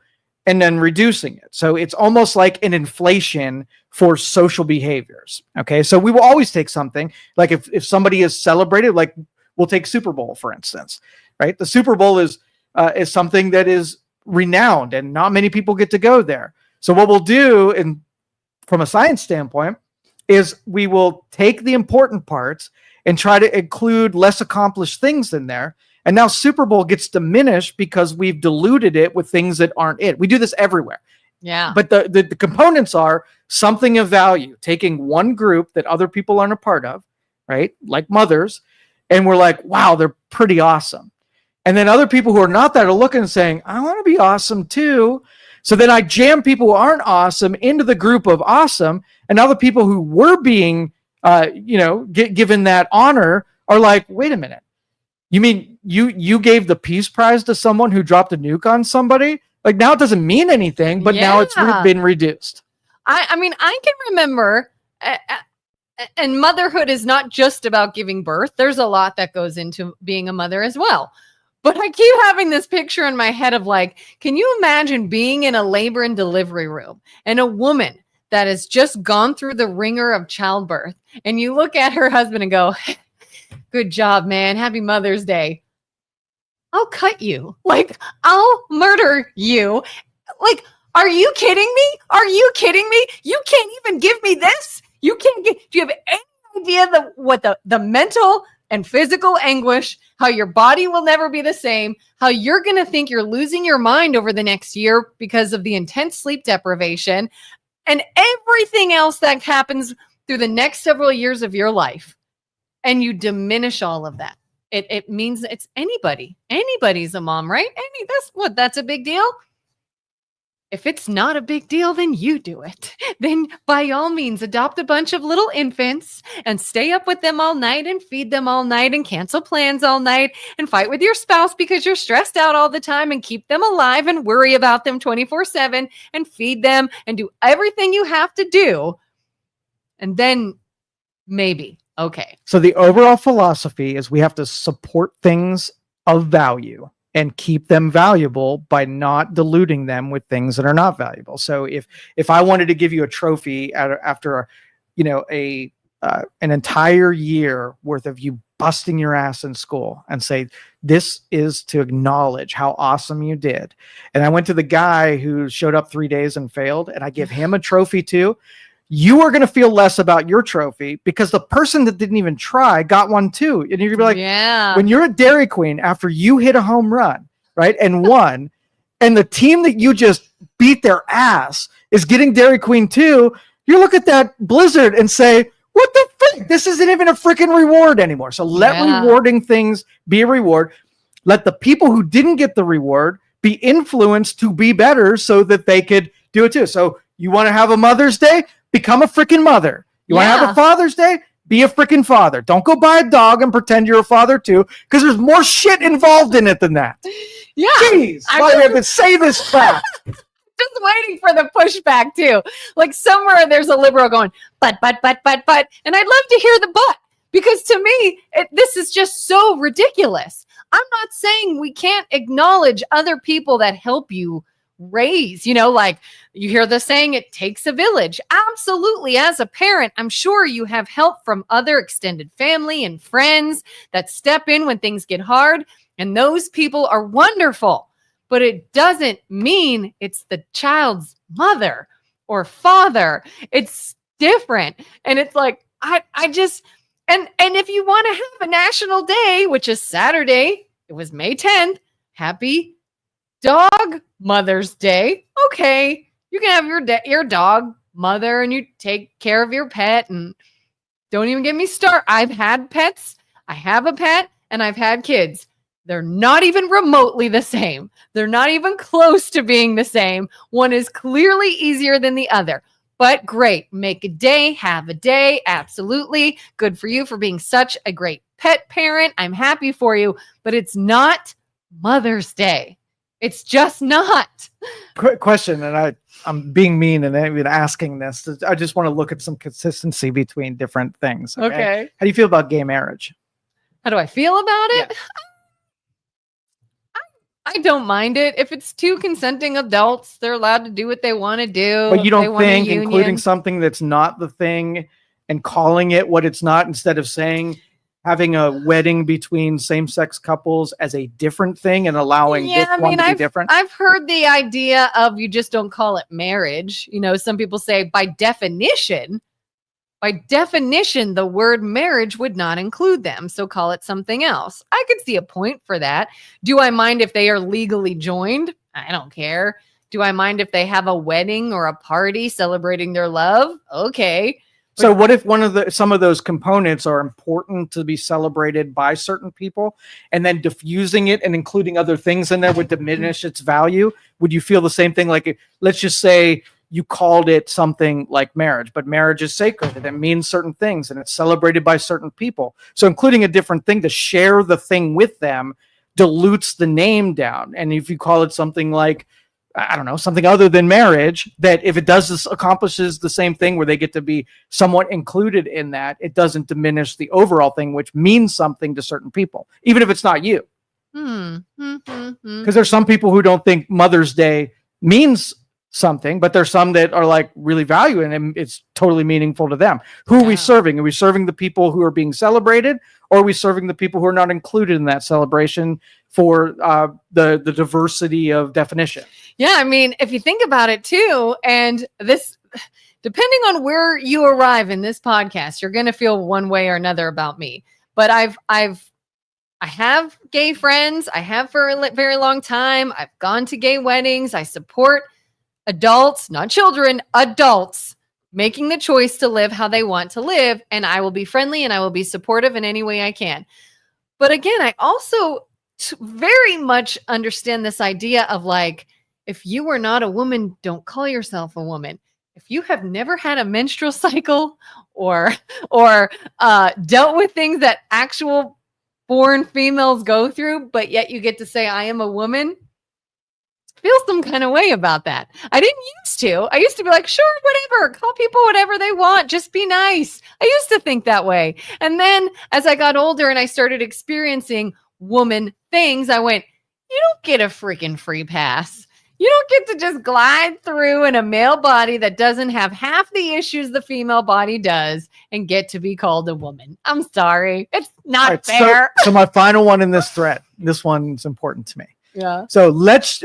Speaker 2: and then reducing it. So it's almost like an inflation for social behaviors. Okay, so we will always take something like if somebody is celebrated, like we'll take Super Bowl for instance, right? The Super Bowl is something that is renowned and not many people get to go there. So what we'll do from a science standpoint is we will take the important parts and try to include less accomplished things in there. And now Super Bowl gets diminished because we've diluted it with things that aren't it. We do this everywhere.
Speaker 1: Yeah.
Speaker 2: But the components are something of value, taking one group that other people aren't a part of, right? Like mothers. And we're like, wow, they're pretty awesome. And then other people who are not that are looking and saying, I want to be awesome too. So then I jam people who aren't awesome into the group of awesome. And now the people who were being, given that honor are like, wait a minute. You mean you gave the peace prize to someone who dropped a nuke on somebody? Like now it doesn't mean anything, but now it's been reduced.
Speaker 1: I mean, I can remember, and motherhood is not just about giving birth. There's a lot that goes into being a mother as well. But I keep having this picture in my head of like, can you imagine being in a labor and delivery room and a woman that has just gone through the ringer of childbirth and you look at her husband and go, good job, man. Happy Mother's Day. I'll cut you. Like, I'll murder you. Like, are you kidding me? Are you kidding me? You can't even give me this. You can't get, do you have any idea what the mental and physical anguish, how your body will never be the same, how you're going to think you're losing your mind over the next year because of the intense sleep deprivation and everything else that happens through the next several years of your life. And you diminish all of that. It means it's anybody. Anybody's a mom, right? That's a big deal. If it's not a big deal, then you do it. Then by all means, adopt a bunch of little infants and stay up with them all night and feed them all night and cancel plans all night and fight with your spouse because you're stressed out all the time and keep them alive and worry about them 24/7 and feed them and do everything you have to do. And then maybe, okay.
Speaker 2: So the overall philosophy is we have to support things of value and keep them valuable by not diluting them with things that are not valuable. So if I wanted to give you a trophy after an entire year worth of you busting your ass in school and say, this is to acknowledge how awesome you did. And I went to the guy who showed up 3 days and failed, and I give him a trophy too. You are going to feel less about your trophy because the person that didn't even try got one too. And you're going to be like, when you're at Dairy Queen after you hit a home run, right, and won, and the team that you just beat their ass is getting Dairy Queen too, you look at that blizzard and say, what the frick? This isn't even a freaking reward anymore. So let rewarding things be a reward. Let the people who didn't get the reward be influenced to be better so that they could do it too. So you want to have a Mother's Day? Become a freaking mother. You want to have a Father's Day? Be a freaking father. Don't go buy a dog and pretend you're a father too, because there's more shit involved in it than that.
Speaker 1: Yeah.
Speaker 2: Jeez, why do I have to say this crap?
Speaker 1: Just waiting for the pushback too. Like somewhere there's a liberal going, but. And I'd love to hear the but, because to me, this is just so ridiculous. I'm not saying we can't acknowledge other people that help you raise, like you hear the saying, it takes a village. Absolutely. As a parent, I'm sure you have help from other extended family and friends that step in when things get hard. And those people are wonderful. But it doesn't mean it's the child's mother or father. It's different. And it's like, I just, and if you want to have a national day, which is Saturday, it was May 10th, happy Dog Mother's Day. Okay. You can have your dog mother and you take care of your pet, and don't even get me started. I've had pets. I have a pet and I've had kids. They're not even remotely the same. They're not even close to being the same. One is clearly easier than the other, but great. Make a day, have a day. Absolutely. Good for you for being such a great pet parent. I'm happy for you, but it's not Mother's Day. It's just not.
Speaker 2: Quick question, and I'm being mean and even asking this. I just want to look at some consistency between different things.
Speaker 1: Okay.
Speaker 2: How do you feel about gay marriage?
Speaker 1: How do I feel about it?
Speaker 2: Yeah.
Speaker 1: I don't mind it. If it's two consenting adults, they're allowed to do what they want to do.
Speaker 2: But you don't think including something that's not the thing and calling it what it's not, instead of saying having a wedding between same-sex couples as a different thing and allowing this one to be different?
Speaker 1: I've heard the idea of you just don't call it marriage. Some people say by definition, the word marriage would not include them. So call it something else. I could see a point for that. Do I mind if they are legally joined? I don't care. Do I mind if they have a wedding or a party celebrating their love? Okay.
Speaker 2: So what if some of those components are important to be celebrated by certain people, and then diffusing it and including other things in there would diminish its value? Would you feel the same thing? Like, let's just say you called it something like marriage, but marriage is sacred and it means certain things and it's celebrated by certain people. So including a different thing to share the thing with them dilutes the name down. And if you call it something like, I don't know, something other than marriage, that if it does this, accomplishes the same thing where they get to be somewhat included in that, it doesn't diminish the overall thing, which means something to certain people, even if it's not you. Because there's some people who don't think Mother's Day means something, but there's some that are like really value it and it's totally meaningful to them. Who are we serving? Are we serving the people who are being celebrated, or are we serving the people who are not included in that celebration for the diversity of definition?
Speaker 1: Yeah, I mean, if you think about it too, and this, depending on where you arrive in this podcast, you're going to feel one way or another about me. But I have gay friends. I have for a very long time. I've gone to gay weddings. I support adults, not children, adults making the choice to live how they want to live. And I will be friendly and I will be supportive in any way I can. But again, I also very much understand this idea of like, if you are not a woman, don't call yourself a woman. If you have never had a menstrual cycle or dealt with things that actual born females go through, but yet you get to say, I am a woman, feel some kind of way about that. I didn't used to. I used to be like, sure, whatever, call people whatever they want, just be nice. I used to think that way. And then as I got older and I started experiencing woman things, I went, you don't get a freaking free pass. You don't get to just glide through in a male body that doesn't have half the issues the female body does and get to be called a woman. I'm sorry. It's not fair.
Speaker 2: So my final one in this thread, this one's important to me.
Speaker 1: Yeah.
Speaker 2: So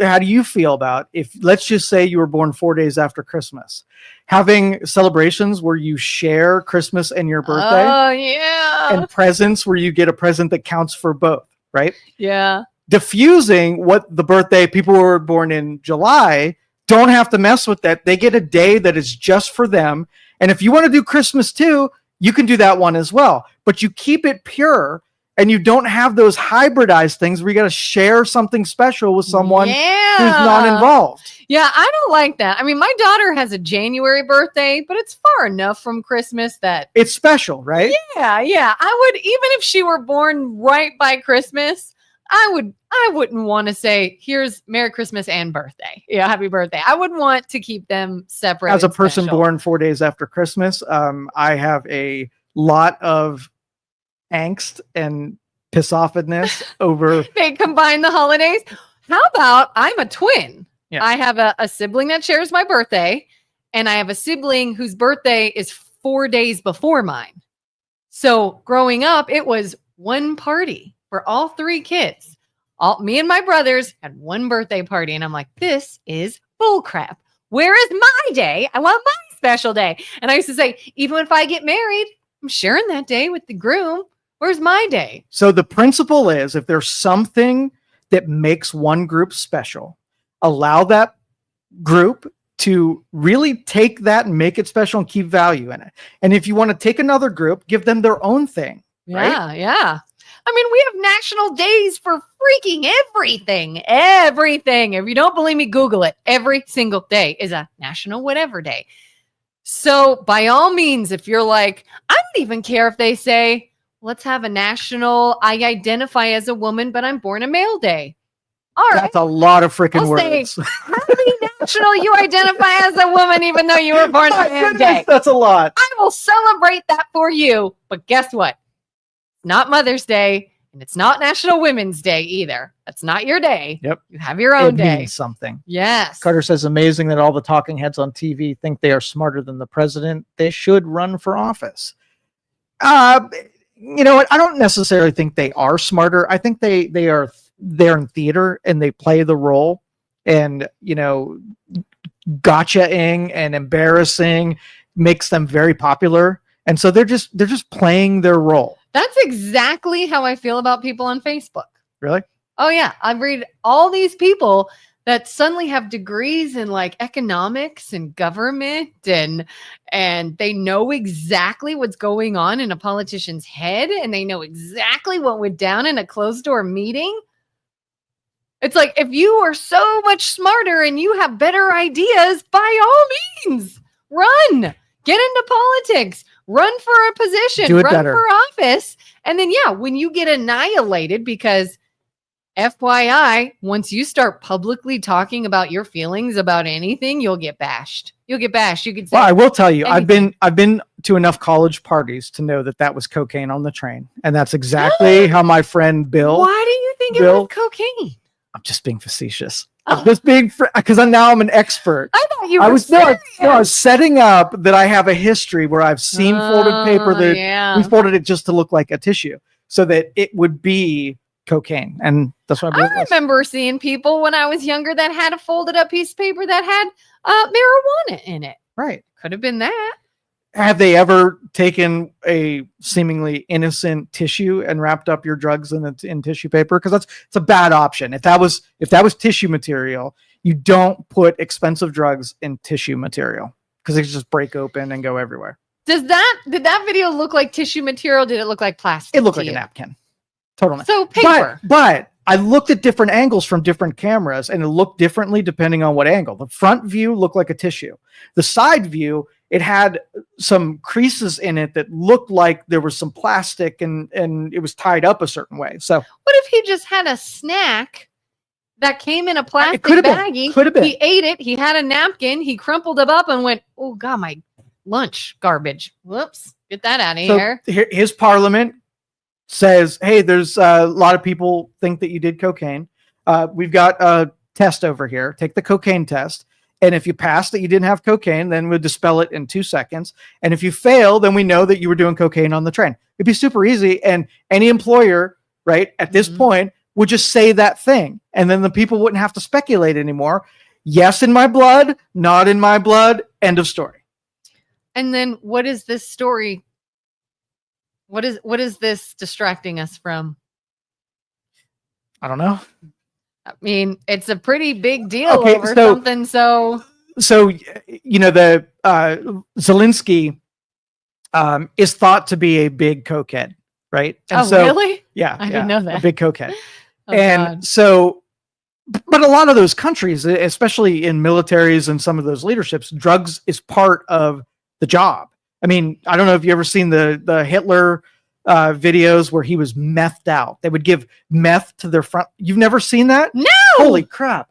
Speaker 2: how do you feel about let's just say you were born 4 days after Christmas, having celebrations where you share Christmas and your birthday?
Speaker 1: Oh, yeah.
Speaker 2: And presents where you get a present that counts for both, right?
Speaker 1: Yeah.
Speaker 2: Diffusing what the birthday people who were born in July don't have to mess with that. They get a day that is just for them. And if you want to do Christmas too, you can do that one as well. But you keep it pure and you don't have those hybridized things where you got to share something special with someone who's not involved.
Speaker 1: Yeah, I don't like that. I mean, my daughter has a January birthday, but it's far enough from Christmas that
Speaker 2: it's special, right?
Speaker 1: Yeah. I would, even if she were born right by Christmas, I wouldn't want to say, here's Merry Christmas and birthday. Yeah, happy birthday. I would want to keep them separate.
Speaker 2: As a person born 4 days after Christmas, I have a lot of angst and piss offedness over.
Speaker 1: They combine the holidays. How about I'm a twin?
Speaker 2: Yeah.
Speaker 1: I have a sibling that shares my birthday, and I have a sibling whose birthday is 4 days before mine. So growing up, it was one party for all three kids. Me and my brothers had one birthday party, and I'm like, this is bull crap. Where is my day? I want my special day. And I used to say, even if I get married, I'm sharing that day with the groom. Where's my day?
Speaker 2: So the principle is, if there's something that makes one group special, allow that group to really take that and make it special and keep value in it. And if you want to take another group, give them their own thing. Right?
Speaker 1: Yeah. I mean, we have national days for freaking everything. Everything. If you don't believe me, Google it. Every single day is a national whatever day. So by all means, if you're like, I don't even care if they say, let's have a national, I identify as a woman, but I'm born a male day. All right.
Speaker 2: That's a lot of freaking words.
Speaker 1: Say, happy national, you identify as a woman, even though you were born a man day.
Speaker 2: That's a lot.
Speaker 1: I will celebrate that for you. But guess what? Not Mother's Day, and it's not National Women's Day either. That's not your day.
Speaker 2: Yep.
Speaker 1: You have your own day.
Speaker 2: It means something.
Speaker 1: Yes.
Speaker 2: Carter says, amazing that all the talking heads on TV think they are smarter than the president. They should run for office. You know what? I don't necessarily think they are smarter. I think they're in theater and they play the role, and, you know, gotcha-ing and embarrassing makes them very popular. And so they're just playing their role.
Speaker 1: That's exactly how I feel about people on Facebook.
Speaker 2: Really?
Speaker 1: Oh, yeah. I read all these people that suddenly have degrees in like economics and government, and they know exactly what's going on in a politician's head, and they know exactly what went down in a closed door meeting. It's like, if you are so much smarter and you have better ideas, by all means, run, get into politics, run for a position, run
Speaker 2: better.
Speaker 1: for office. And then, yeah, when you get annihilated, because FYI, once you start publicly talking about your feelings about anything, you'll get bashed. You'll get bashed. You could say,
Speaker 2: well, I will tell you,
Speaker 1: anything.
Speaker 2: I've been to enough college parties to know that was cocaine on the train. And that's exactly how my friend Bill.
Speaker 1: Why do you think it was cocaine?
Speaker 2: I'm just being facetious. I'm just being, because now I'm an expert.
Speaker 1: I thought you were
Speaker 2: I was setting up that I have a history where I've seen folded paper that we folded it just to look like a tissue so that it would be cocaine. And that's what
Speaker 1: I remember seeing people when I was younger that had a folded up piece of paper that had marijuana in it.
Speaker 2: Right.
Speaker 1: Could have been that.
Speaker 2: Have they ever taken a seemingly innocent tissue and wrapped up your drugs in tissue paper? Because it's a bad option. If that was tissue material, you don't put expensive drugs in tissue material because they just break open and go everywhere.
Speaker 1: Did that video look like tissue material? Did it look like plastic?
Speaker 2: It looked like a napkin. Totally.
Speaker 1: So paper.
Speaker 2: But I looked at different angles from different cameras, and it looked differently depending on what angle. The front view looked like a tissue. The side view, it had some creases in it that looked like there was some plastic and it was tied up a certain way. So
Speaker 1: what if he just had a snack that came in a plastic baggie?
Speaker 2: Could have been.
Speaker 1: He ate it. He had a napkin. He crumpled it up and went, oh God, my lunch garbage. Whoops. Get that out of here.
Speaker 2: His parliament says, hey, there's a lot of people think that you did cocaine. We've got test over here, take the cocaine test. And if you pass that you didn't have cocaine, then we'll dispel it in 2 seconds. And if you fail, then we know that you were doing cocaine on the train. It'd be super easy. And any employer, right, at this point would just say that thing. And then the people wouldn't have to speculate anymore. Yes, in my blood, not in my blood. End of story.
Speaker 1: And then what is this story? What is this distracting us from?
Speaker 2: I don't know.
Speaker 1: I mean, it's a pretty big deal over something. So,
Speaker 2: the Zelensky is thought to be a big cokehead, right? And
Speaker 1: really?
Speaker 2: Yeah.
Speaker 1: I didn't know that.
Speaker 2: A big cokehead.
Speaker 1: God.
Speaker 2: So, but a lot of those countries, especially in militaries and some of those leaderships, drugs is part of the job. I mean, I don't know if you ever seen the Hitler videos where he was methed out. They would give meth to their front. You've never seen that?
Speaker 1: No.
Speaker 2: Holy crap.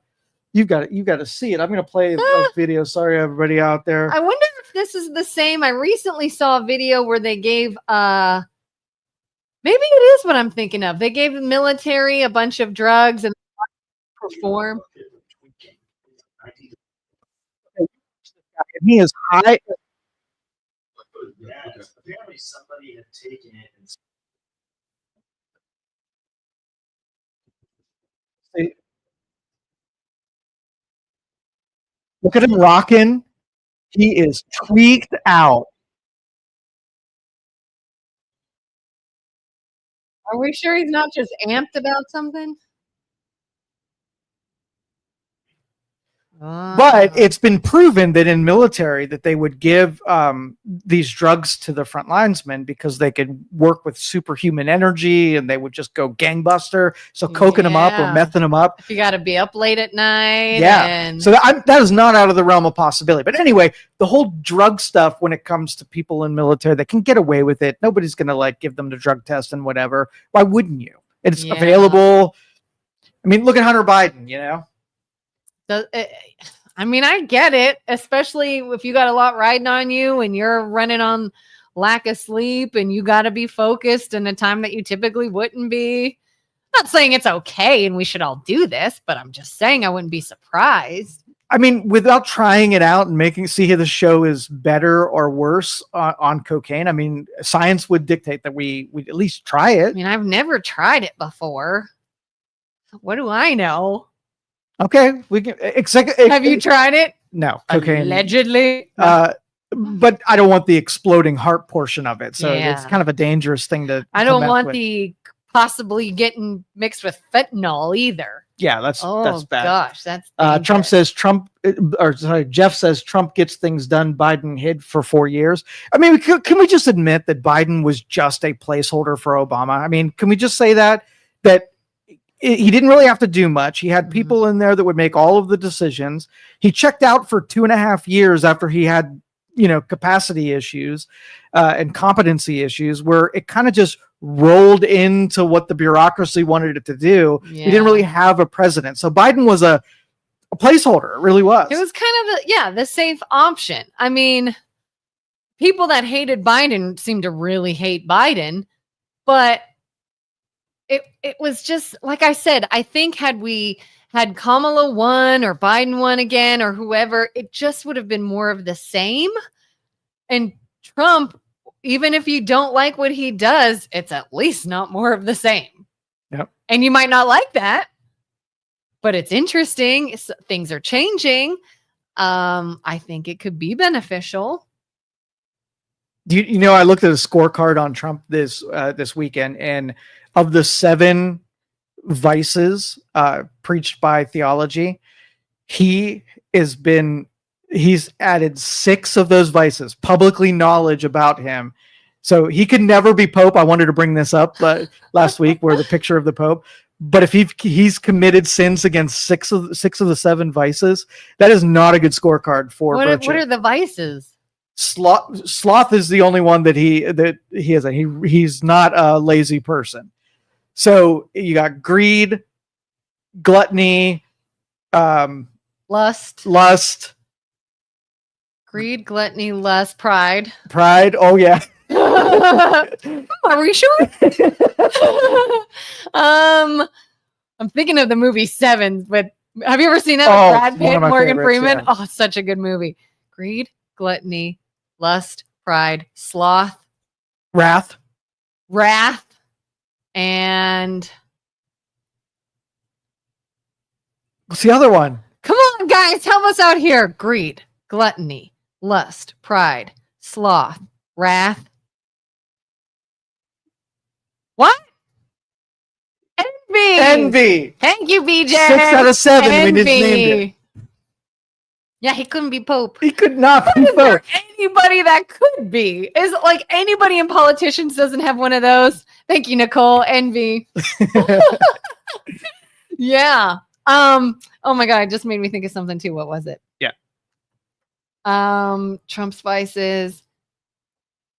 Speaker 2: You got to see it. I'm going to play a video. Sorry, everybody out there.
Speaker 1: I wonder if this is the same. I recently saw a video where they gave, maybe it is what I'm thinking of. They gave the military a bunch of drugs and perform.
Speaker 2: He is high.
Speaker 3: Apparently somebody had taken it and
Speaker 2: look at him rocking. He is tweaked out.
Speaker 1: Are we sure he's not just amped about something?
Speaker 2: But it's been proven that in military that they would give these drugs to the front linesmen because they could work with superhuman energy and they would just go gangbuster. So coking them up or mething them up.
Speaker 1: If you got to be up late at night.
Speaker 2: Yeah. So that is not out of the realm of possibility. But anyway, the whole drug stuff when it comes to people in military, they can get away with it. Nobody's going to give them the drug test and whatever. Why wouldn't you? It's available. I mean, look at Hunter Biden,
Speaker 1: I mean, I get it, especially if you got a lot riding on you and you're running on lack of sleep and you got to be focused in a time that you typically wouldn't be. I'm not saying it's okay and we should all do this, but I'm just saying I wouldn't be surprised.
Speaker 2: I mean, without trying it out and see if the show is better or worse on cocaine. I mean, science would dictate that we at least try it.
Speaker 1: I mean, I've never tried it before. What do I know?
Speaker 2: Okay, we can.
Speaker 1: Have you tried it?
Speaker 2: No, cocaine.
Speaker 1: Allegedly.
Speaker 2: But I don't want the exploding heart portion of it. So it's kind of a dangerous thing to.
Speaker 1: I don't want the possibly getting mixed with fentanyl either.
Speaker 2: Yeah, that's bad.
Speaker 1: Gosh, that's
Speaker 2: Jeff says Trump gets things done. Biden hid for 4 years. I mean, can we just admit that Biden was just a placeholder for Obama? I mean, can we just say that he didn't really have to do much. He had people in there that would make all of the decisions. He checked out for 2.5 years after he had, capacity issues and competency issues where it kind of just rolled into what the bureaucracy wanted it to do.
Speaker 1: Yeah.
Speaker 2: He didn't really have a president. So Biden was a placeholder. It really was.
Speaker 1: It was kind of the safe option. I mean, people that hated Biden seem to really hate Biden, but it was just, like I said, I think had we had Kamala won or Biden won again or whoever, it just would have been more of the same. And Trump, even if you don't like what he does, it's at least not more of the same.
Speaker 2: Yep.
Speaker 1: And you might not like that, but it's interesting. Things are changing. I think it could be beneficial.
Speaker 2: I looked at a scorecard on Trump this weekend, and of the 7 vices preached by theology, he's added 6 of those vices, publicly knowledge about him. So he could never be Pope. I wanted to bring this up last week, where the picture of the Pope. But if he's committed sins against 6 of the 7 vices, that is not a good scorecard for virtue.
Speaker 1: What are the vices?
Speaker 2: Sloth is the only one that he has. He's not a lazy person. So you got greed, gluttony,
Speaker 1: lust, greed, gluttony, lust, pride.
Speaker 2: Oh yeah.
Speaker 1: Are we sure? I'm thinking of the movie Seven with Have you ever seen that
Speaker 2: Oh,
Speaker 1: with Brad
Speaker 2: it's one
Speaker 1: Pitt,
Speaker 2: of my
Speaker 1: Morgan
Speaker 2: favorites,
Speaker 1: Freeman?
Speaker 2: yeah.
Speaker 1: Oh, such a good movie. Greed, gluttony, lust, pride, sloth,
Speaker 2: Wrath.
Speaker 1: wrath, and
Speaker 2: What's the other one?
Speaker 1: come on, guys, help us out here. Greed, gluttony, lust, pride, sloth, wrath. What? Envy.
Speaker 2: Envy.
Speaker 1: Thank you, BJ.
Speaker 2: 6 out of 7. We just named it.
Speaker 1: Yeah, he couldn't be Pope.
Speaker 2: He could not be
Speaker 1: Is there
Speaker 2: both.
Speaker 1: anybody that could be? Is it like anybody in politicians doesn't have one of those? Thank you, Nicole. Envy. Yeah. Oh my God, it just made me think of something too. What was it?
Speaker 2: Yeah.
Speaker 1: Trump's vices.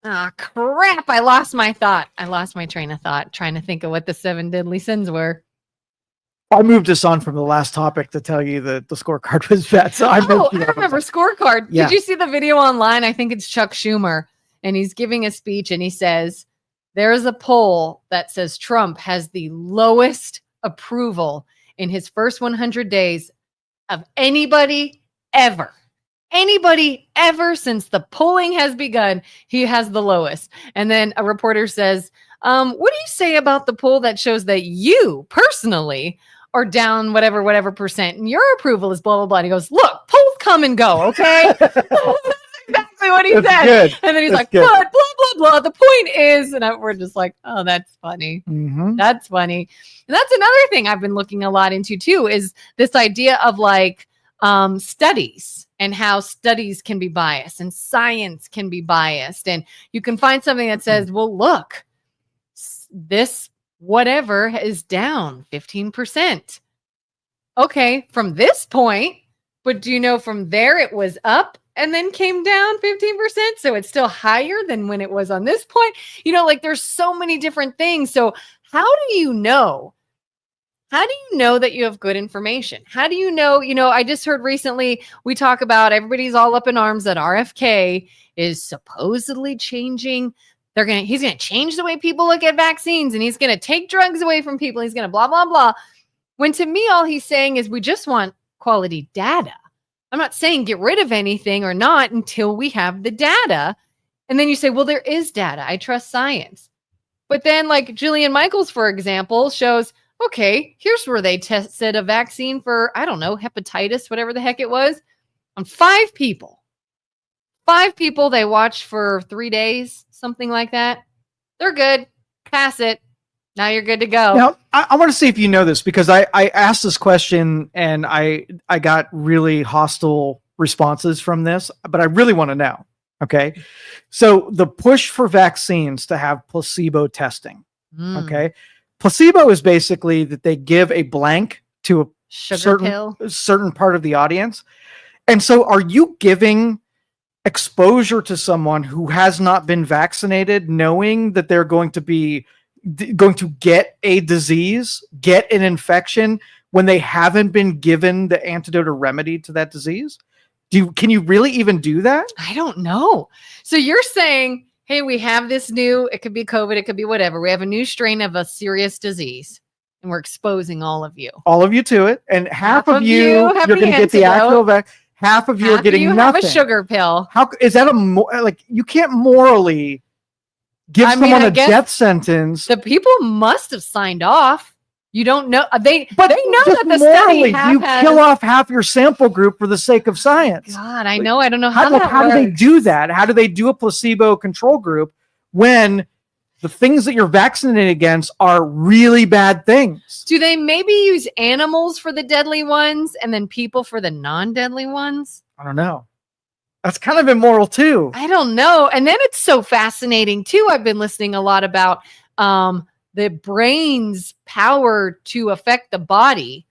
Speaker 1: Ah, crap. I lost my thought. I lost my train of thought trying to think of what the 7 deadly sins were.
Speaker 2: I moved us on from the last topic to tell you that the scorecard was bad. So I
Speaker 1: remember scorecard.
Speaker 2: Yeah.
Speaker 1: Did you see the video online? I think it's Chuck Schumer, and he's giving a speech, and he says, there is a poll that says Trump has the lowest approval in his first 100 days of anybody ever. Anybody ever since the polling has begun, he has the lowest. And then a reporter says, what do you say about the poll that shows that you personally are down whatever percent and your approval is blah, blah, blah. And he goes, look, polls come and go, okay? That's exactly what he
Speaker 2: That's
Speaker 1: said.
Speaker 2: good.
Speaker 1: And then he's
Speaker 2: That's
Speaker 1: like,
Speaker 2: good.
Speaker 1: but blah, blah, blah. The point is, and we're just like, oh, that's funny.
Speaker 2: Mm-hmm.
Speaker 1: That's funny. And that's another thing I've been looking a lot into too, is this idea of like studies and how studies can be biased and science can be biased. And you can find something that says, well, look, this whatever is down 15%. Okay, from this point, but do you know from there it was up and then came down 15%? So it's still higher than when it was on this point. You know, like there's so many different things. So how do you know? How do you know that you have good information? How do you know, I just heard recently we talk about everybody's all up in arms that RFK is supposedly changing. He's going to change the way people look at vaccines, and he's going to take drugs away from people. He's going to blah, blah, blah. When to me, all he's saying is we just want quality data. I'm not saying get rid of anything or not until we have the data. And then you say, well, there is data. I trust science. But then like Jillian Michaels, for example, shows, okay, here's where they tested a vaccine for, I don't know, hepatitis, whatever the heck it was, on 5 people. 5 people they watched for 3 days, something like that. They're good. Pass it. Now you're good to go.
Speaker 2: Now, I want to see if you know this, because I asked this question and I got really hostile responses from this, but I really want to know. Okay. So the push for vaccines to have placebo testing. Okay. Placebo is basically that they give a blank to a certain part of the audience. And so are you giving exposure to someone who has not been vaccinated, knowing that they're going to get a disease, get an infection when they haven't been given the antidote or remedy to that disease? Can you really even do that?
Speaker 1: I don't know. So you're saying, hey, we have this it could be COVID, it could be whatever. We have a new strain of a serious disease, and we're exposing all of you.
Speaker 2: All of you to it. And half of you, you're going to get the actual vaccine. Half of you are getting nothing.
Speaker 1: Have a sugar pill.
Speaker 2: How is that you can't morally give someone a death sentence?
Speaker 1: The people must have signed off. You don't know. They know that the
Speaker 2: morally,
Speaker 1: study
Speaker 2: you kill off half your sample group for the sake of science.
Speaker 1: God, I know. I don't know how
Speaker 2: do they do that? How do they do a placebo control group when the things that you're vaccinated against are really bad things?
Speaker 1: Do they maybe use animals for the deadly ones and then people for the non-deadly ones?
Speaker 2: I don't know. That's kind of immoral too.
Speaker 1: I don't know. And then it's so fascinating too. I've been listening a lot about the brain's power to affect the body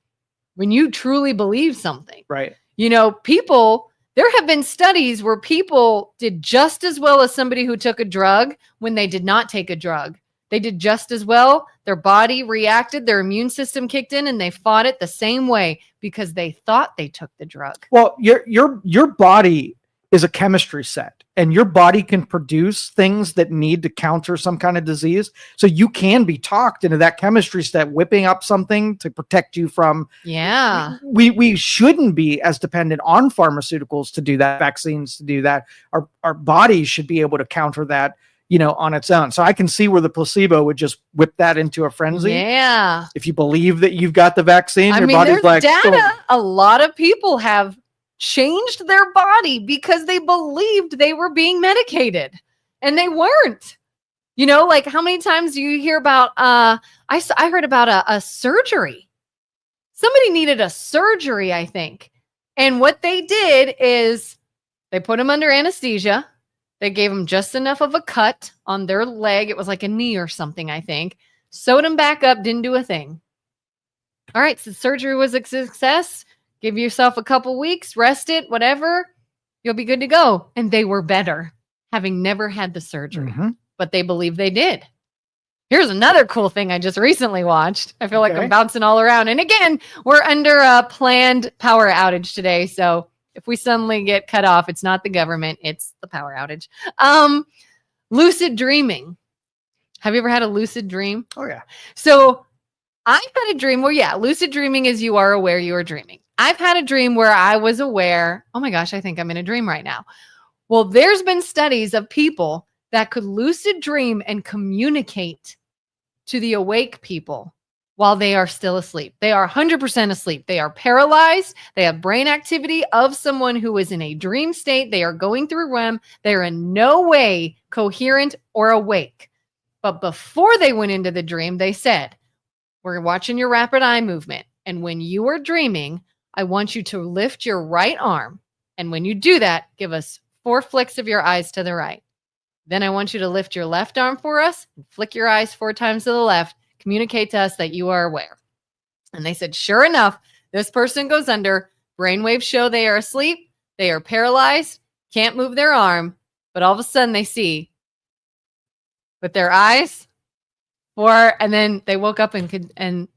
Speaker 1: when you truly believe something.
Speaker 2: Right.
Speaker 1: There have been studies where people did just as well as somebody who took a drug when they did not take a drug. They did just as well. Their body reacted, their immune system kicked in, and they fought it the same way because they thought they took the drug.
Speaker 2: Well, your body is a chemistry set, and your body can produce things that need to counter some kind of disease. So you can be talked into that chemistry set, whipping up something to protect you from.
Speaker 1: Yeah.
Speaker 2: We shouldn't be as dependent on pharmaceuticals to do that, vaccines to do that. Our bodies should be able to counter that, on its own. So I can see where the placebo would just whip that into a frenzy.
Speaker 1: Yeah.
Speaker 2: If you believe that you've got the vaccine,
Speaker 1: I
Speaker 2: your
Speaker 1: mean,
Speaker 2: body's
Speaker 1: there's
Speaker 2: like,
Speaker 1: data. A lot of people have changed their body because they believed they were being medicated and they weren't. Like how many times do you hear about, I heard about a surgery. Somebody needed a surgery, I think. And what they did is they put them under anesthesia. They gave them just enough of a cut on their leg. It was like a knee or something, I think. Sewed them back up, didn't do a thing. All right, so surgery was a success. Give yourself a couple weeks, rest it, whatever. You'll be good to go. And they were better, having never had the surgery.
Speaker 2: Mhm.
Speaker 1: But they believe they did. Here's another cool thing I just recently watched. I feel like I'm bouncing all around. And again, we're under a planned power outage today. So if we suddenly get cut off, it's not the government, it's the power outage. Lucid dreaming. Have you ever had a lucid dream?
Speaker 2: Oh, yeah.
Speaker 1: So I've had a dream where, lucid dreaming is you are aware you are dreaming. I've had a dream where I was aware, oh my gosh, I think I'm in a dream right now. Well, there's been studies of people that could lucid dream and communicate to the awake people while they are still asleep. They are 100% asleep. They are paralyzed. They have brain activity of someone who is in a dream state. They are going through REM. They are in no way coherent or awake. But before they went into the dream, they said, we're watching your rapid eye movement. And when you are dreaming, I want you to lift your right arm. And when you do that, give us 4 flicks of your eyes to the right. Then I want you to lift your left arm for us and flick your eyes 4 times to the left. Communicate to us that you are aware. And they said, sure enough, this person goes under. Brainwaves show they are asleep. They are paralyzed, can't move their arm. But all of a sudden they see with their eyes, and then they woke up and they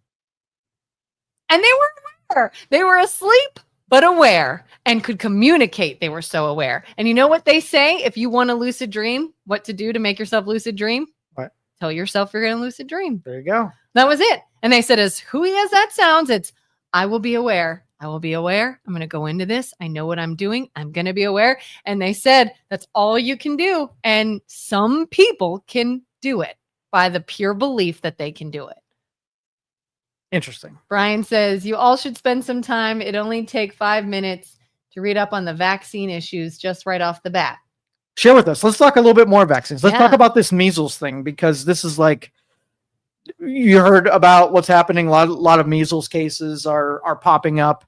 Speaker 1: were aware. They were asleep, but aware and could communicate. They were so aware. And you know what they say? If you want a lucid dream, what to do to make yourself lucid dream?
Speaker 2: What?
Speaker 1: Tell yourself you're going to lucid dream.
Speaker 2: There you go.
Speaker 1: That was it. And they said, as hooey as that sounds, it's, I will be aware. I will be aware. I'm going to go into this. I know what I'm doing. I'm going to be aware. And they said, that's all you can do. And some people can do it by the pure belief that they can do it.
Speaker 2: Interesting.
Speaker 1: Brian says, you all should spend some time. It only take 5 minutes to read up on the vaccine issues just right off the bat.
Speaker 2: Share with us. Let's talk a little bit more vaccines. Let's
Speaker 1: Yeah.
Speaker 2: talk about this measles thing, because this is like, you heard about what's happening. A lot of measles cases are popping up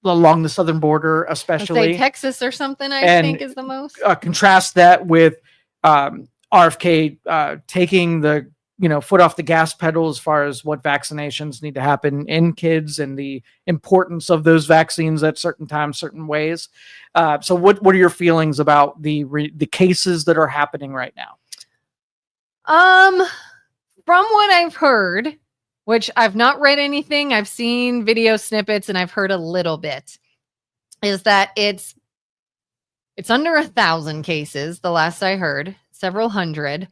Speaker 2: along the southern border,
Speaker 1: Let's
Speaker 2: especially.
Speaker 1: say Texas or something, I
Speaker 2: And,
Speaker 1: think is the most.
Speaker 2: Contrast that with RFK taking the foot off the gas pedal as far as what vaccinations need to happen in kids and the importance of those vaccines at certain times, certain ways. So what are your feelings about the cases that are happening right now?
Speaker 1: From what I've heard, which I've not read anything, I've seen video snippets and I've heard a little bit, is that it's under 1,000 cases. The last I heard, several hundred.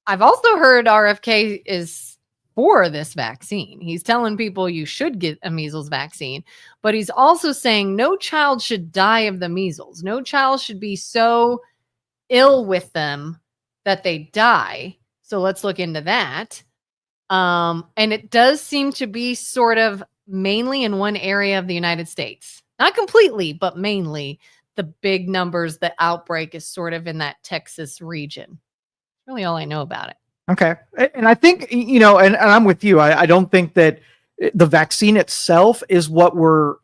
Speaker 1: I've also heard RFK is for this vaccine. He's telling people you should get a measles vaccine, but he's also saying no child should die of the measles. No child should be so ill with them that they die. So let's look into that. And it does seem to be sort of mainly in one area of the United States. Not completely, but mainly the big numbers, the outbreak is sort of in that Texas region. Really all I know about it.
Speaker 2: Okay. And I think, and I'm with you. I don't think that the vaccine itself is what we're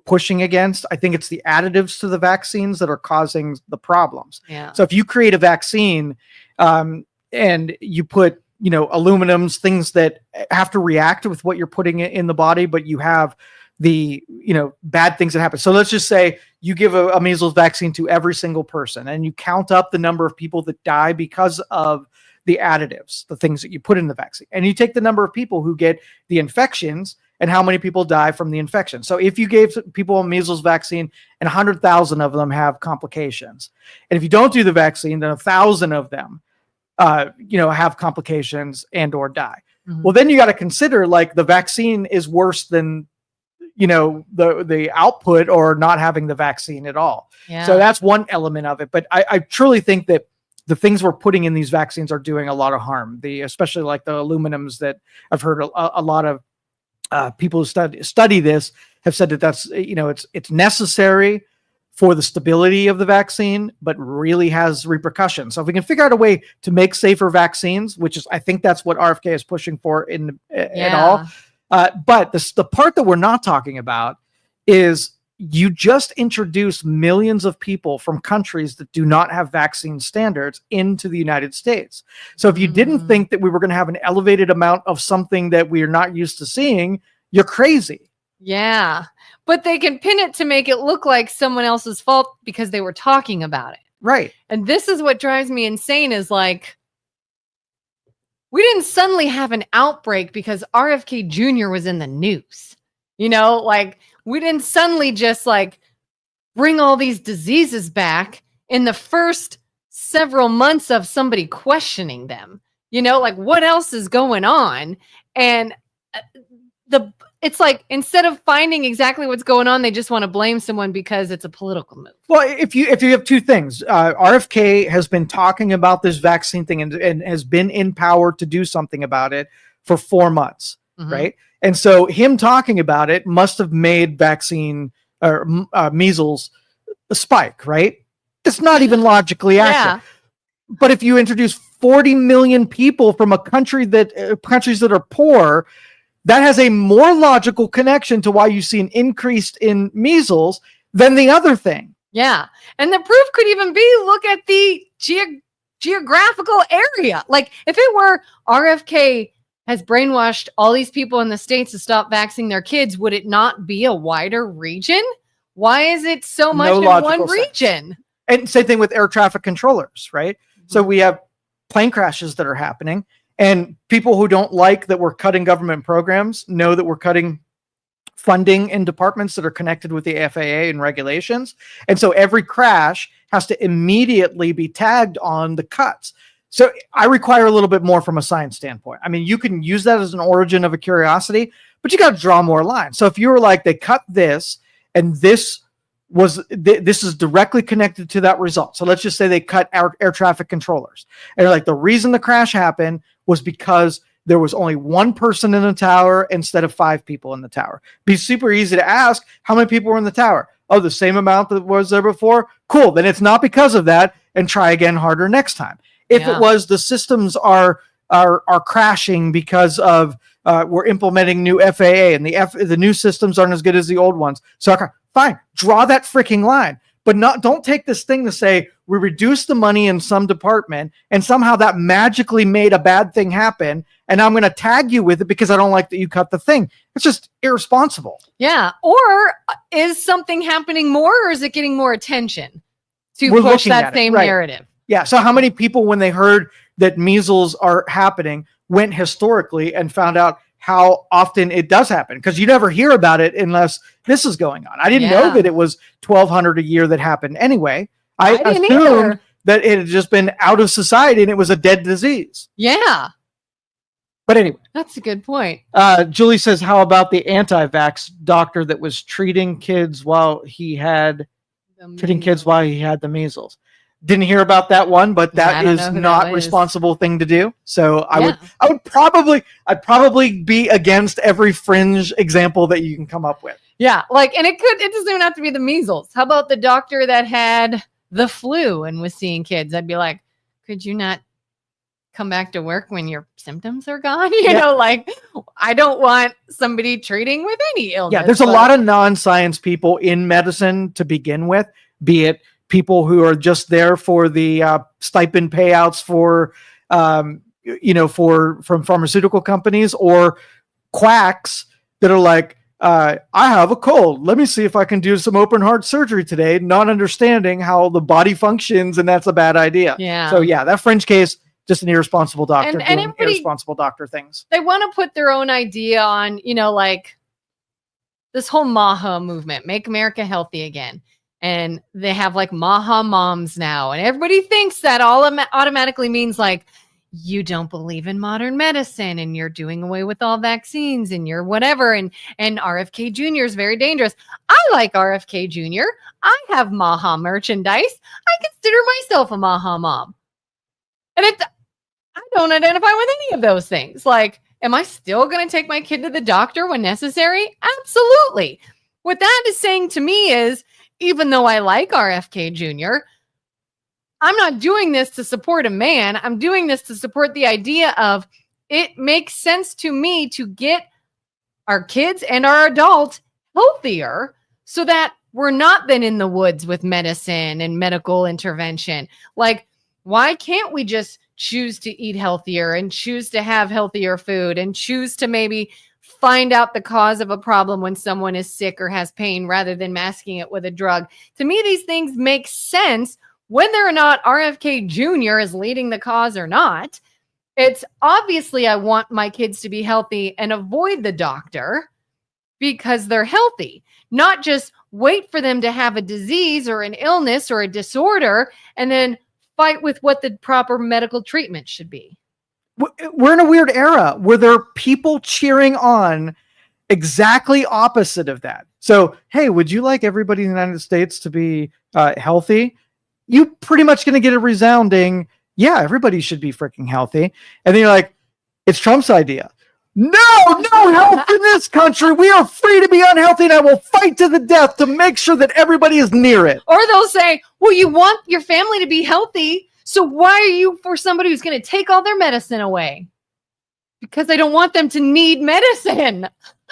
Speaker 2: pushing against. I think it's the additives to the vaccines that are causing the problems.
Speaker 1: Yeah.
Speaker 2: So if you create a vaccine and you put, aluminums, things that have to react with what you're putting in the body, but you have the, bad things that happen. So let's just say you give a measles vaccine to every single person and you count up the number of people that die because of the additives, the things that you put in the vaccine. And you take the number of people who get the infections and how many people die from the infection. So if you gave people a measles vaccine and 100,000 of them have complications, and if you don't do the vaccine, then 1,000 of them, have complications and or die.
Speaker 1: Mhm.
Speaker 2: Well, then you got to consider like the vaccine is worse than, the output or not having the vaccine at all.
Speaker 1: Yeah.
Speaker 2: So that's one element of it. But I truly think that the things we're putting in these vaccines are doing a lot of harm. Especially like the aluminums that I've heard a lot of people who study this have said that that's, it's necessary for the stability of the vaccine, but really has repercussions. So if we can figure out a way to make safer vaccines, which is, I think that's what RFK is pushing for at all. But the part that we're not talking about is you just introduced millions of people from countries that do not have vaccine standards into the United States. So if you didn't think that we were going to have an elevated amount of something that we are not used to seeing, you're crazy.
Speaker 1: Yeah. But they can pin it to make it look like someone else's fault because they were talking about it.
Speaker 2: Right.
Speaker 1: And this is what drives me insane is like, we didn't suddenly have an outbreak because RFK Jr. was in the news. Like we didn't suddenly just like bring all these diseases back in the first several months of somebody questioning them. Like what else is going on? And it's like instead of finding exactly what's going on, they just want to blame someone because it's a political move.
Speaker 2: Well, if you have two things, RFK has been talking about this vaccine thing and has been in power to do something about it for 4 months, right? And so him talking about it must have made vaccine or measles a spike, right? It's not even logically accurate.
Speaker 1: Yeah.
Speaker 2: But if you introduce 40 million people from a country countries that are poor, that has a more logical connection to why you see an increase in measles than the other thing.
Speaker 1: Yeah. And the proof could even be, look at the geographical area. Like if it were RFK has brainwashed all these people in the States to stop vaccinating their kids, would it not be a wider region? Why is it so much in one region?
Speaker 2: And same thing with air traffic controllers, right? So we have plane crashes that are happening. And people who don't like that we're cutting government programs know that we're cutting funding in departments that are connected with the FAA and regulations. And so every crash has to immediately be tagged on the cuts. So I require a little bit more from a science standpoint. I mean, you can use that as an origin of a curiosity, but you got to draw more lines. So if you were like, they cut this and this is directly connected to that result. So let's just say they cut air traffic controllers. And like the reason the crash happened was because there was only one person in the tower instead of 5 people in the tower. Be super easy to ask how many people were in the tower. Oh, the same amount that was there before. Cool. Then it's not because of that, and try again harder next time. If it was the systems are crashing because of we're implementing new FAA and the new systems aren't as good as the old ones. So fine, draw that freaking line. But don't take this thing to say we reduced the money in some department and somehow that magically made a bad thing happen. And I'm going to tag you with it because I don't like that you cut the thing. It's just irresponsible.
Speaker 1: Yeah. Or is something happening more, or is it getting more attention to
Speaker 2: We're
Speaker 1: push
Speaker 2: looking
Speaker 1: that
Speaker 2: at it,
Speaker 1: same
Speaker 2: right.
Speaker 1: narrative?
Speaker 2: Yeah. So how many people, when they heard that measles are happening, went historically and found out how often it does happen? Because you never hear about it unless this is going on. I didn't know that it was 1,200 a year that happened anyway. I assumed that it had just been out of society and it was a dead disease.
Speaker 1: Yeah.
Speaker 2: But anyway.
Speaker 1: That's a good point.
Speaker 2: Julie says, how about the anti-vax doctor that was treating kids while he had the measles? Didn't hear about that one, but that is not responsible thing to do. So I'd probably be against every fringe example that you can come up with.
Speaker 1: Yeah. Like, and it doesn't even have to be the measles. How about the doctor that had the flu and was seeing kids? I'd be like, could you not come back to work when your symptoms are gone? You know, like I don't want somebody treating with any illness.
Speaker 2: Yeah. There's a lot of non-science people in medicine to begin with, be it people who are just there for the stipend payouts from pharmaceutical companies, or quacks that are like, I have a cold. Let me see if I can do some open heart surgery today, not understanding how the body functions, and that's a bad idea.
Speaker 1: Yeah.
Speaker 2: So that fringe case, just an irresponsible doctor
Speaker 1: and
Speaker 2: doing irresponsible doctor things.
Speaker 1: They want to put their own idea on, like this whole MAHA movement, Make America Healthy Again. And they have like MAHA moms now. And everybody thinks that automatically means like, you don't believe in modern medicine and you're doing away with all vaccines and you're whatever. And RFK Jr. is very dangerous. I like RFK Jr. I have MAHA merchandise. I consider myself a MAHA mom. And I don't identify with any of those things. Like, am I still going to take my kid to the doctor when necessary? Absolutely. What that is saying to me is, even though I like RFK Jr., I'm not doing this to support a man. I'm doing this to support the idea of it makes sense to me to get our kids and our adults healthier so that we're not then in the woods with medicine and medical intervention. Like, why can't we just choose to eat healthier and choose to have healthier food and choose to maybe find out the cause of a problem when someone is sick or has pain rather than masking it with a drug? To me, these things make sense whether or not RFK Jr. is leading the cause or not. It's obviously I want my kids to be healthy and avoid the doctor because they're healthy, not just wait for them to have a disease or an illness or a disorder and then fight with what the proper medical treatment should be.
Speaker 2: We're in a weird era where there are people cheering on exactly opposite of that. So, hey, would you like everybody in the United States to be healthy? You pretty much going to get a resounding, yeah, everybody should be freaking healthy. And then you're like, it's Trump's idea. No health in this country. We are free to be unhealthy, and I will fight to the death to make sure that everybody is near it.
Speaker 1: Or they'll say, well, you want your family to be healthy, so why are you for somebody who's going to take all their medicine away? Because I don't want them to need medicine.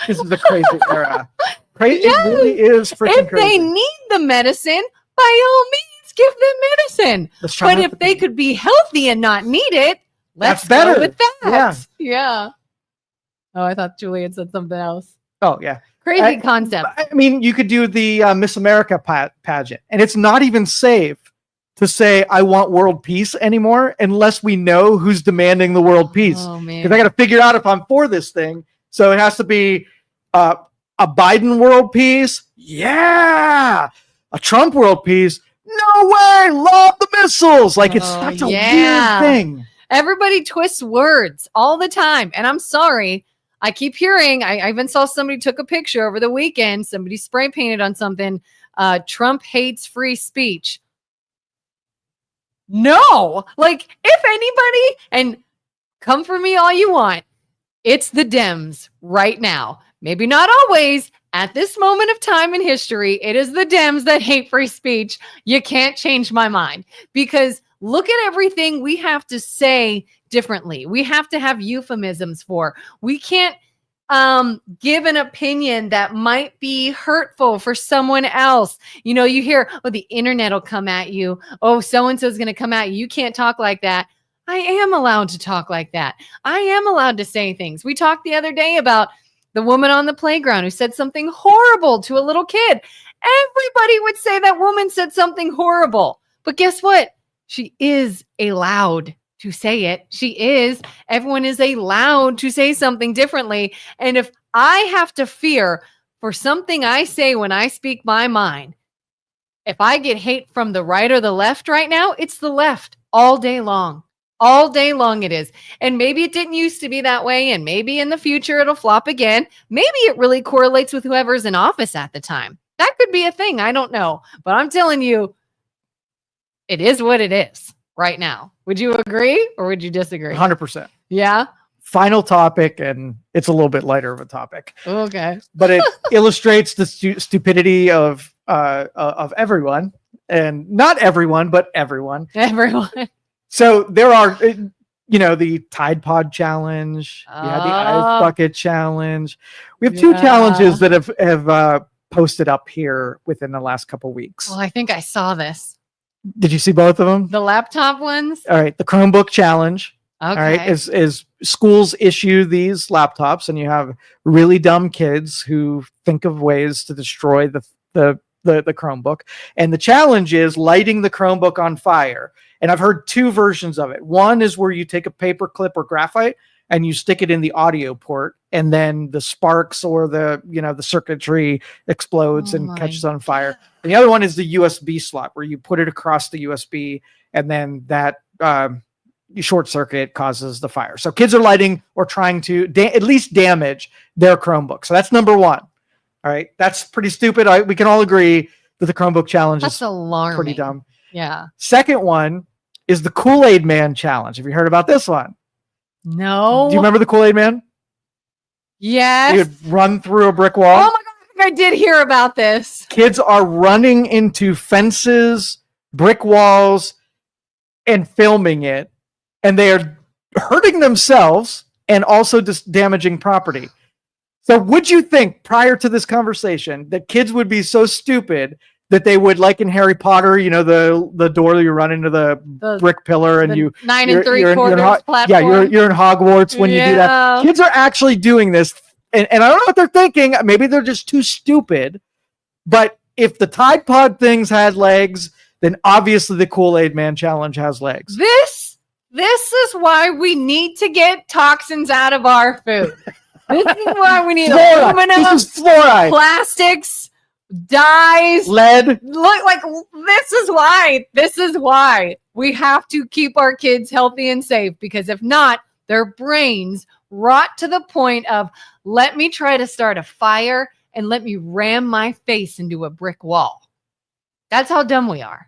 Speaker 2: This is a crazy era. Crazy. Yes. It really is freaking crazy.
Speaker 1: If they need the medicine, by all means, give them medicine. But if they could be healthy and not need it, let's go with that. Yeah. Oh, I thought Julie had said something else.
Speaker 2: Oh, yeah.
Speaker 1: Crazy concept.
Speaker 2: I mean, you could do the Miss America pageant, and it's not even safe to say, I want world peace anymore, unless we know who's demanding the world peace.
Speaker 1: Oh, man.
Speaker 2: Because I got to figure out if I'm for this thing. So it has to be a Biden world peace. Yeah. A Trump world peace. No way. Lob the missiles. Like, it's such a weird thing.
Speaker 1: Everybody twists words all the time. And I'm sorry. I keep hearing, I even saw somebody took a picture over the weekend. Somebody spray painted on something. Trump hates free speech. No, like if anybody, and come for me all you want, it's the Dems right now. Maybe not always. At this moment of time in history, it is the Dems that hate free speech. You can't change my mind because look at everything we have to say differently. We have to have euphemisms for. We can't give an opinion that might be hurtful for someone else. You know, you hear, oh, the internet will come at you. Oh, so-and-so is going to come at you. You can't talk like that. I am allowed to talk like that. I am allowed to say things. We talked the other day about the woman on the playground who said something horrible to a little kid. Everybody would say that woman said something horrible. But guess what? She is allowed to say it. She is. Everyone is allowed to say something differently. And if I have to fear for something I say when I speak my mind, if I get hate from the right or the left right now, it's the left all day long. All day long it is. And maybe it didn't used to be that way. And maybe in the future it'll flop again. Maybe it really correlates with whoever's in office at the time. That could be a thing. I don't know. But I'm telling you, it is what it is right now. Would you agree or would you disagree?
Speaker 2: 100%.
Speaker 1: Yeah.
Speaker 2: Final topic, and it's a little bit lighter of a topic.
Speaker 1: Okay.
Speaker 2: But it illustrates the stupidity of everyone, and not everyone, but everyone.
Speaker 1: Everyone.
Speaker 2: So there are, the Tide Pod challenge. The Ice Bucket challenge. We have two challenges that have posted up here within the last couple of weeks.
Speaker 1: Well, I think I saw this.
Speaker 2: Did you see both of them?
Speaker 1: The laptop ones?
Speaker 2: All right. The Chromebook challenge.
Speaker 1: Okay.
Speaker 2: All right. Is schools issue these laptops, and you have really dumb kids who think of ways to destroy the Chromebook. And the challenge is lighting the Chromebook on fire. And I've heard two versions of it. One is where you take a paper clip or graphite and you stick it in the audio port, and then the sparks or the circuitry explodes and catches on fire. And the other one is the USB slot, where you put it across the USB, and then that short circuit causes the fire. So kids are lighting or trying to at least damage their Chromebook. So that's number one. All right, that's pretty stupid. We can all agree that the Chromebook challenge is
Speaker 1: alarming.
Speaker 2: Pretty dumb.
Speaker 1: Yeah.
Speaker 2: Second one is the Kool-Aid Man challenge. Have you heard about this one?
Speaker 1: No.
Speaker 2: Do you remember the Kool-Aid Man?
Speaker 1: Yes.
Speaker 2: He would run through a brick wall.
Speaker 1: Oh my God, I did hear about this.
Speaker 2: Kids are running into fences, brick walls, and filming it. And they are hurting themselves and also just damaging property. So would you think prior to this conversation that kids would be so stupid that they would, like in Harry Potter, the door you run into the brick pillar and you
Speaker 1: 9 3/4 platform.
Speaker 2: Yeah, you're in Hogwarts when you do that. Kids are actually doing this, and I don't know what they're thinking. Maybe they're just too stupid. But if the Tide Pod things had legs, then obviously the Kool-Aid Man challenge has legs.
Speaker 1: This is why we need to get toxins out of our food. This is why we need aluminum,
Speaker 2: this is fluoride,
Speaker 1: plastics, dyes,
Speaker 2: lead.
Speaker 1: Look, like this is why we have to keep our kids healthy and safe, because if not, their brains rot to the point of, let me try to start a fire and let me ram my face into a brick wall. That's how dumb we are.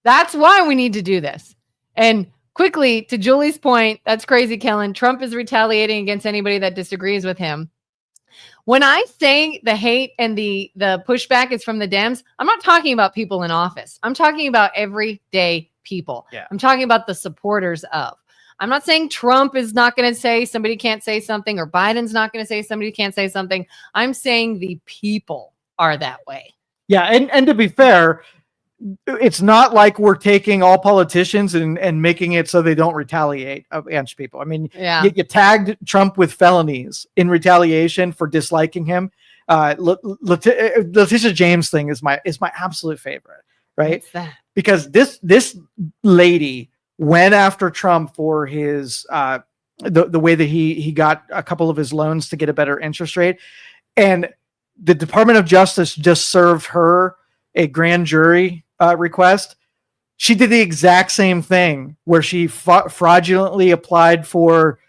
Speaker 1: That's why we need to do this. And quickly, to Julie's point, that's crazy, Kelin. Trump is retaliating against anybody that disagrees with him. When I say the hate and the pushback is from the Dems, I'm not talking about people in office. I'm talking about everyday people.
Speaker 2: Yeah.
Speaker 1: I'm talking about the supporters of. I'm not saying Trump is not going to say somebody can't say something, or Biden's not going to say somebody can't say something. I'm saying the people are that way.
Speaker 2: Yeah, and to be fair, it's not like we're taking all politicians and making it so they don't retaliate against people. I mean, you tagged Trump with felonies in retaliation for disliking him. Letitia James thing is my absolute favorite, right?
Speaker 1: What's that?
Speaker 2: Because this lady went after Trump for his the way that he got a couple of his loans to get a better interest rate, and the Department of Justice just served her a grand jury request. She did the exact same thing, where she fraudulently applied for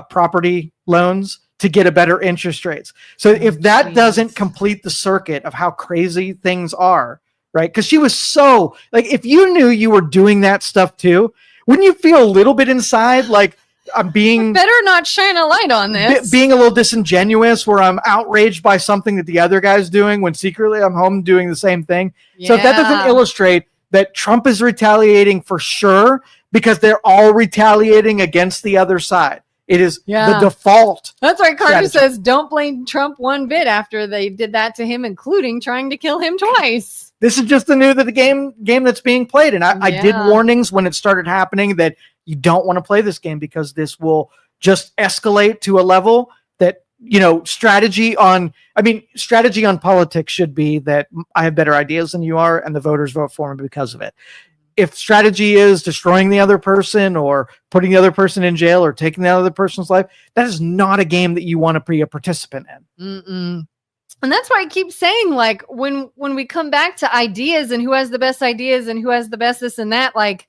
Speaker 2: property loans to get a better interest rates. So if that doesn't complete the circuit of how crazy things are, right? Because she was so, like, if you knew you were doing that stuff too, wouldn't you feel a little bit inside like, I'm being,
Speaker 1: better not shine a light on this,
Speaker 2: being a little disingenuous, where I'm outraged by something that the other guy's doing when secretly I'm home doing the same thing. Yeah. So if that doesn't illustrate that Trump is retaliating for sure, because they're all retaliating against the other side. It is the default.
Speaker 1: That's why Carter says, don't blame Trump one bit after they did that to him, including trying to kill him twice.
Speaker 2: This is just the game that's being played. And I did warnings when it started happening that you don't want to play this game, because this will just escalate to a level that, strategy on politics should be that I have better ideas than you are, and the voters vote for me because of it. If strategy is destroying the other person or putting the other person in jail or taking the other person's life, that is not a game that you want to be a participant in.
Speaker 1: Mm-mm. And that's why I keep saying, like, when we come back to ideas and who has the best ideas and who has the best this and that, like,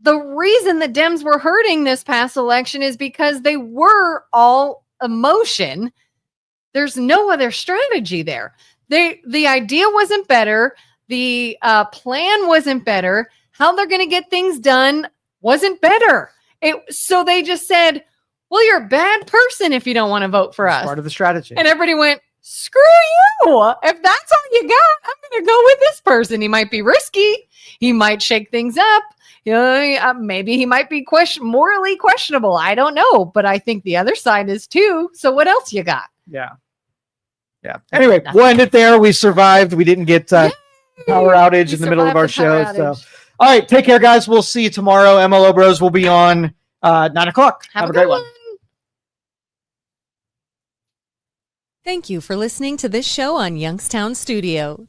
Speaker 1: the reason the Dems were hurting this past election is because they were all emotion. There's no other strategy there. The idea wasn't better. The plan wasn't better. How they're going to get things done wasn't better. So they just said, well, you're a bad person if you don't want to vote for us.
Speaker 2: Part of the strategy.
Speaker 1: And everybody went, screw you. If that's all you got, I'm going to go with this person. He might be risky. He might shake things up. Maybe he might be morally questionable. I don't know. But I think the other side is too. So what else you got?
Speaker 2: Yeah. Anyway, we'll end it there. We survived. We didn't get power outage in the middle of our show. So, all right. Take care, guys. We'll see you tomorrow. MLO Bros will be on 9:00. Have a great one.
Speaker 4: Thank you for listening to this show on Youngstown Studio.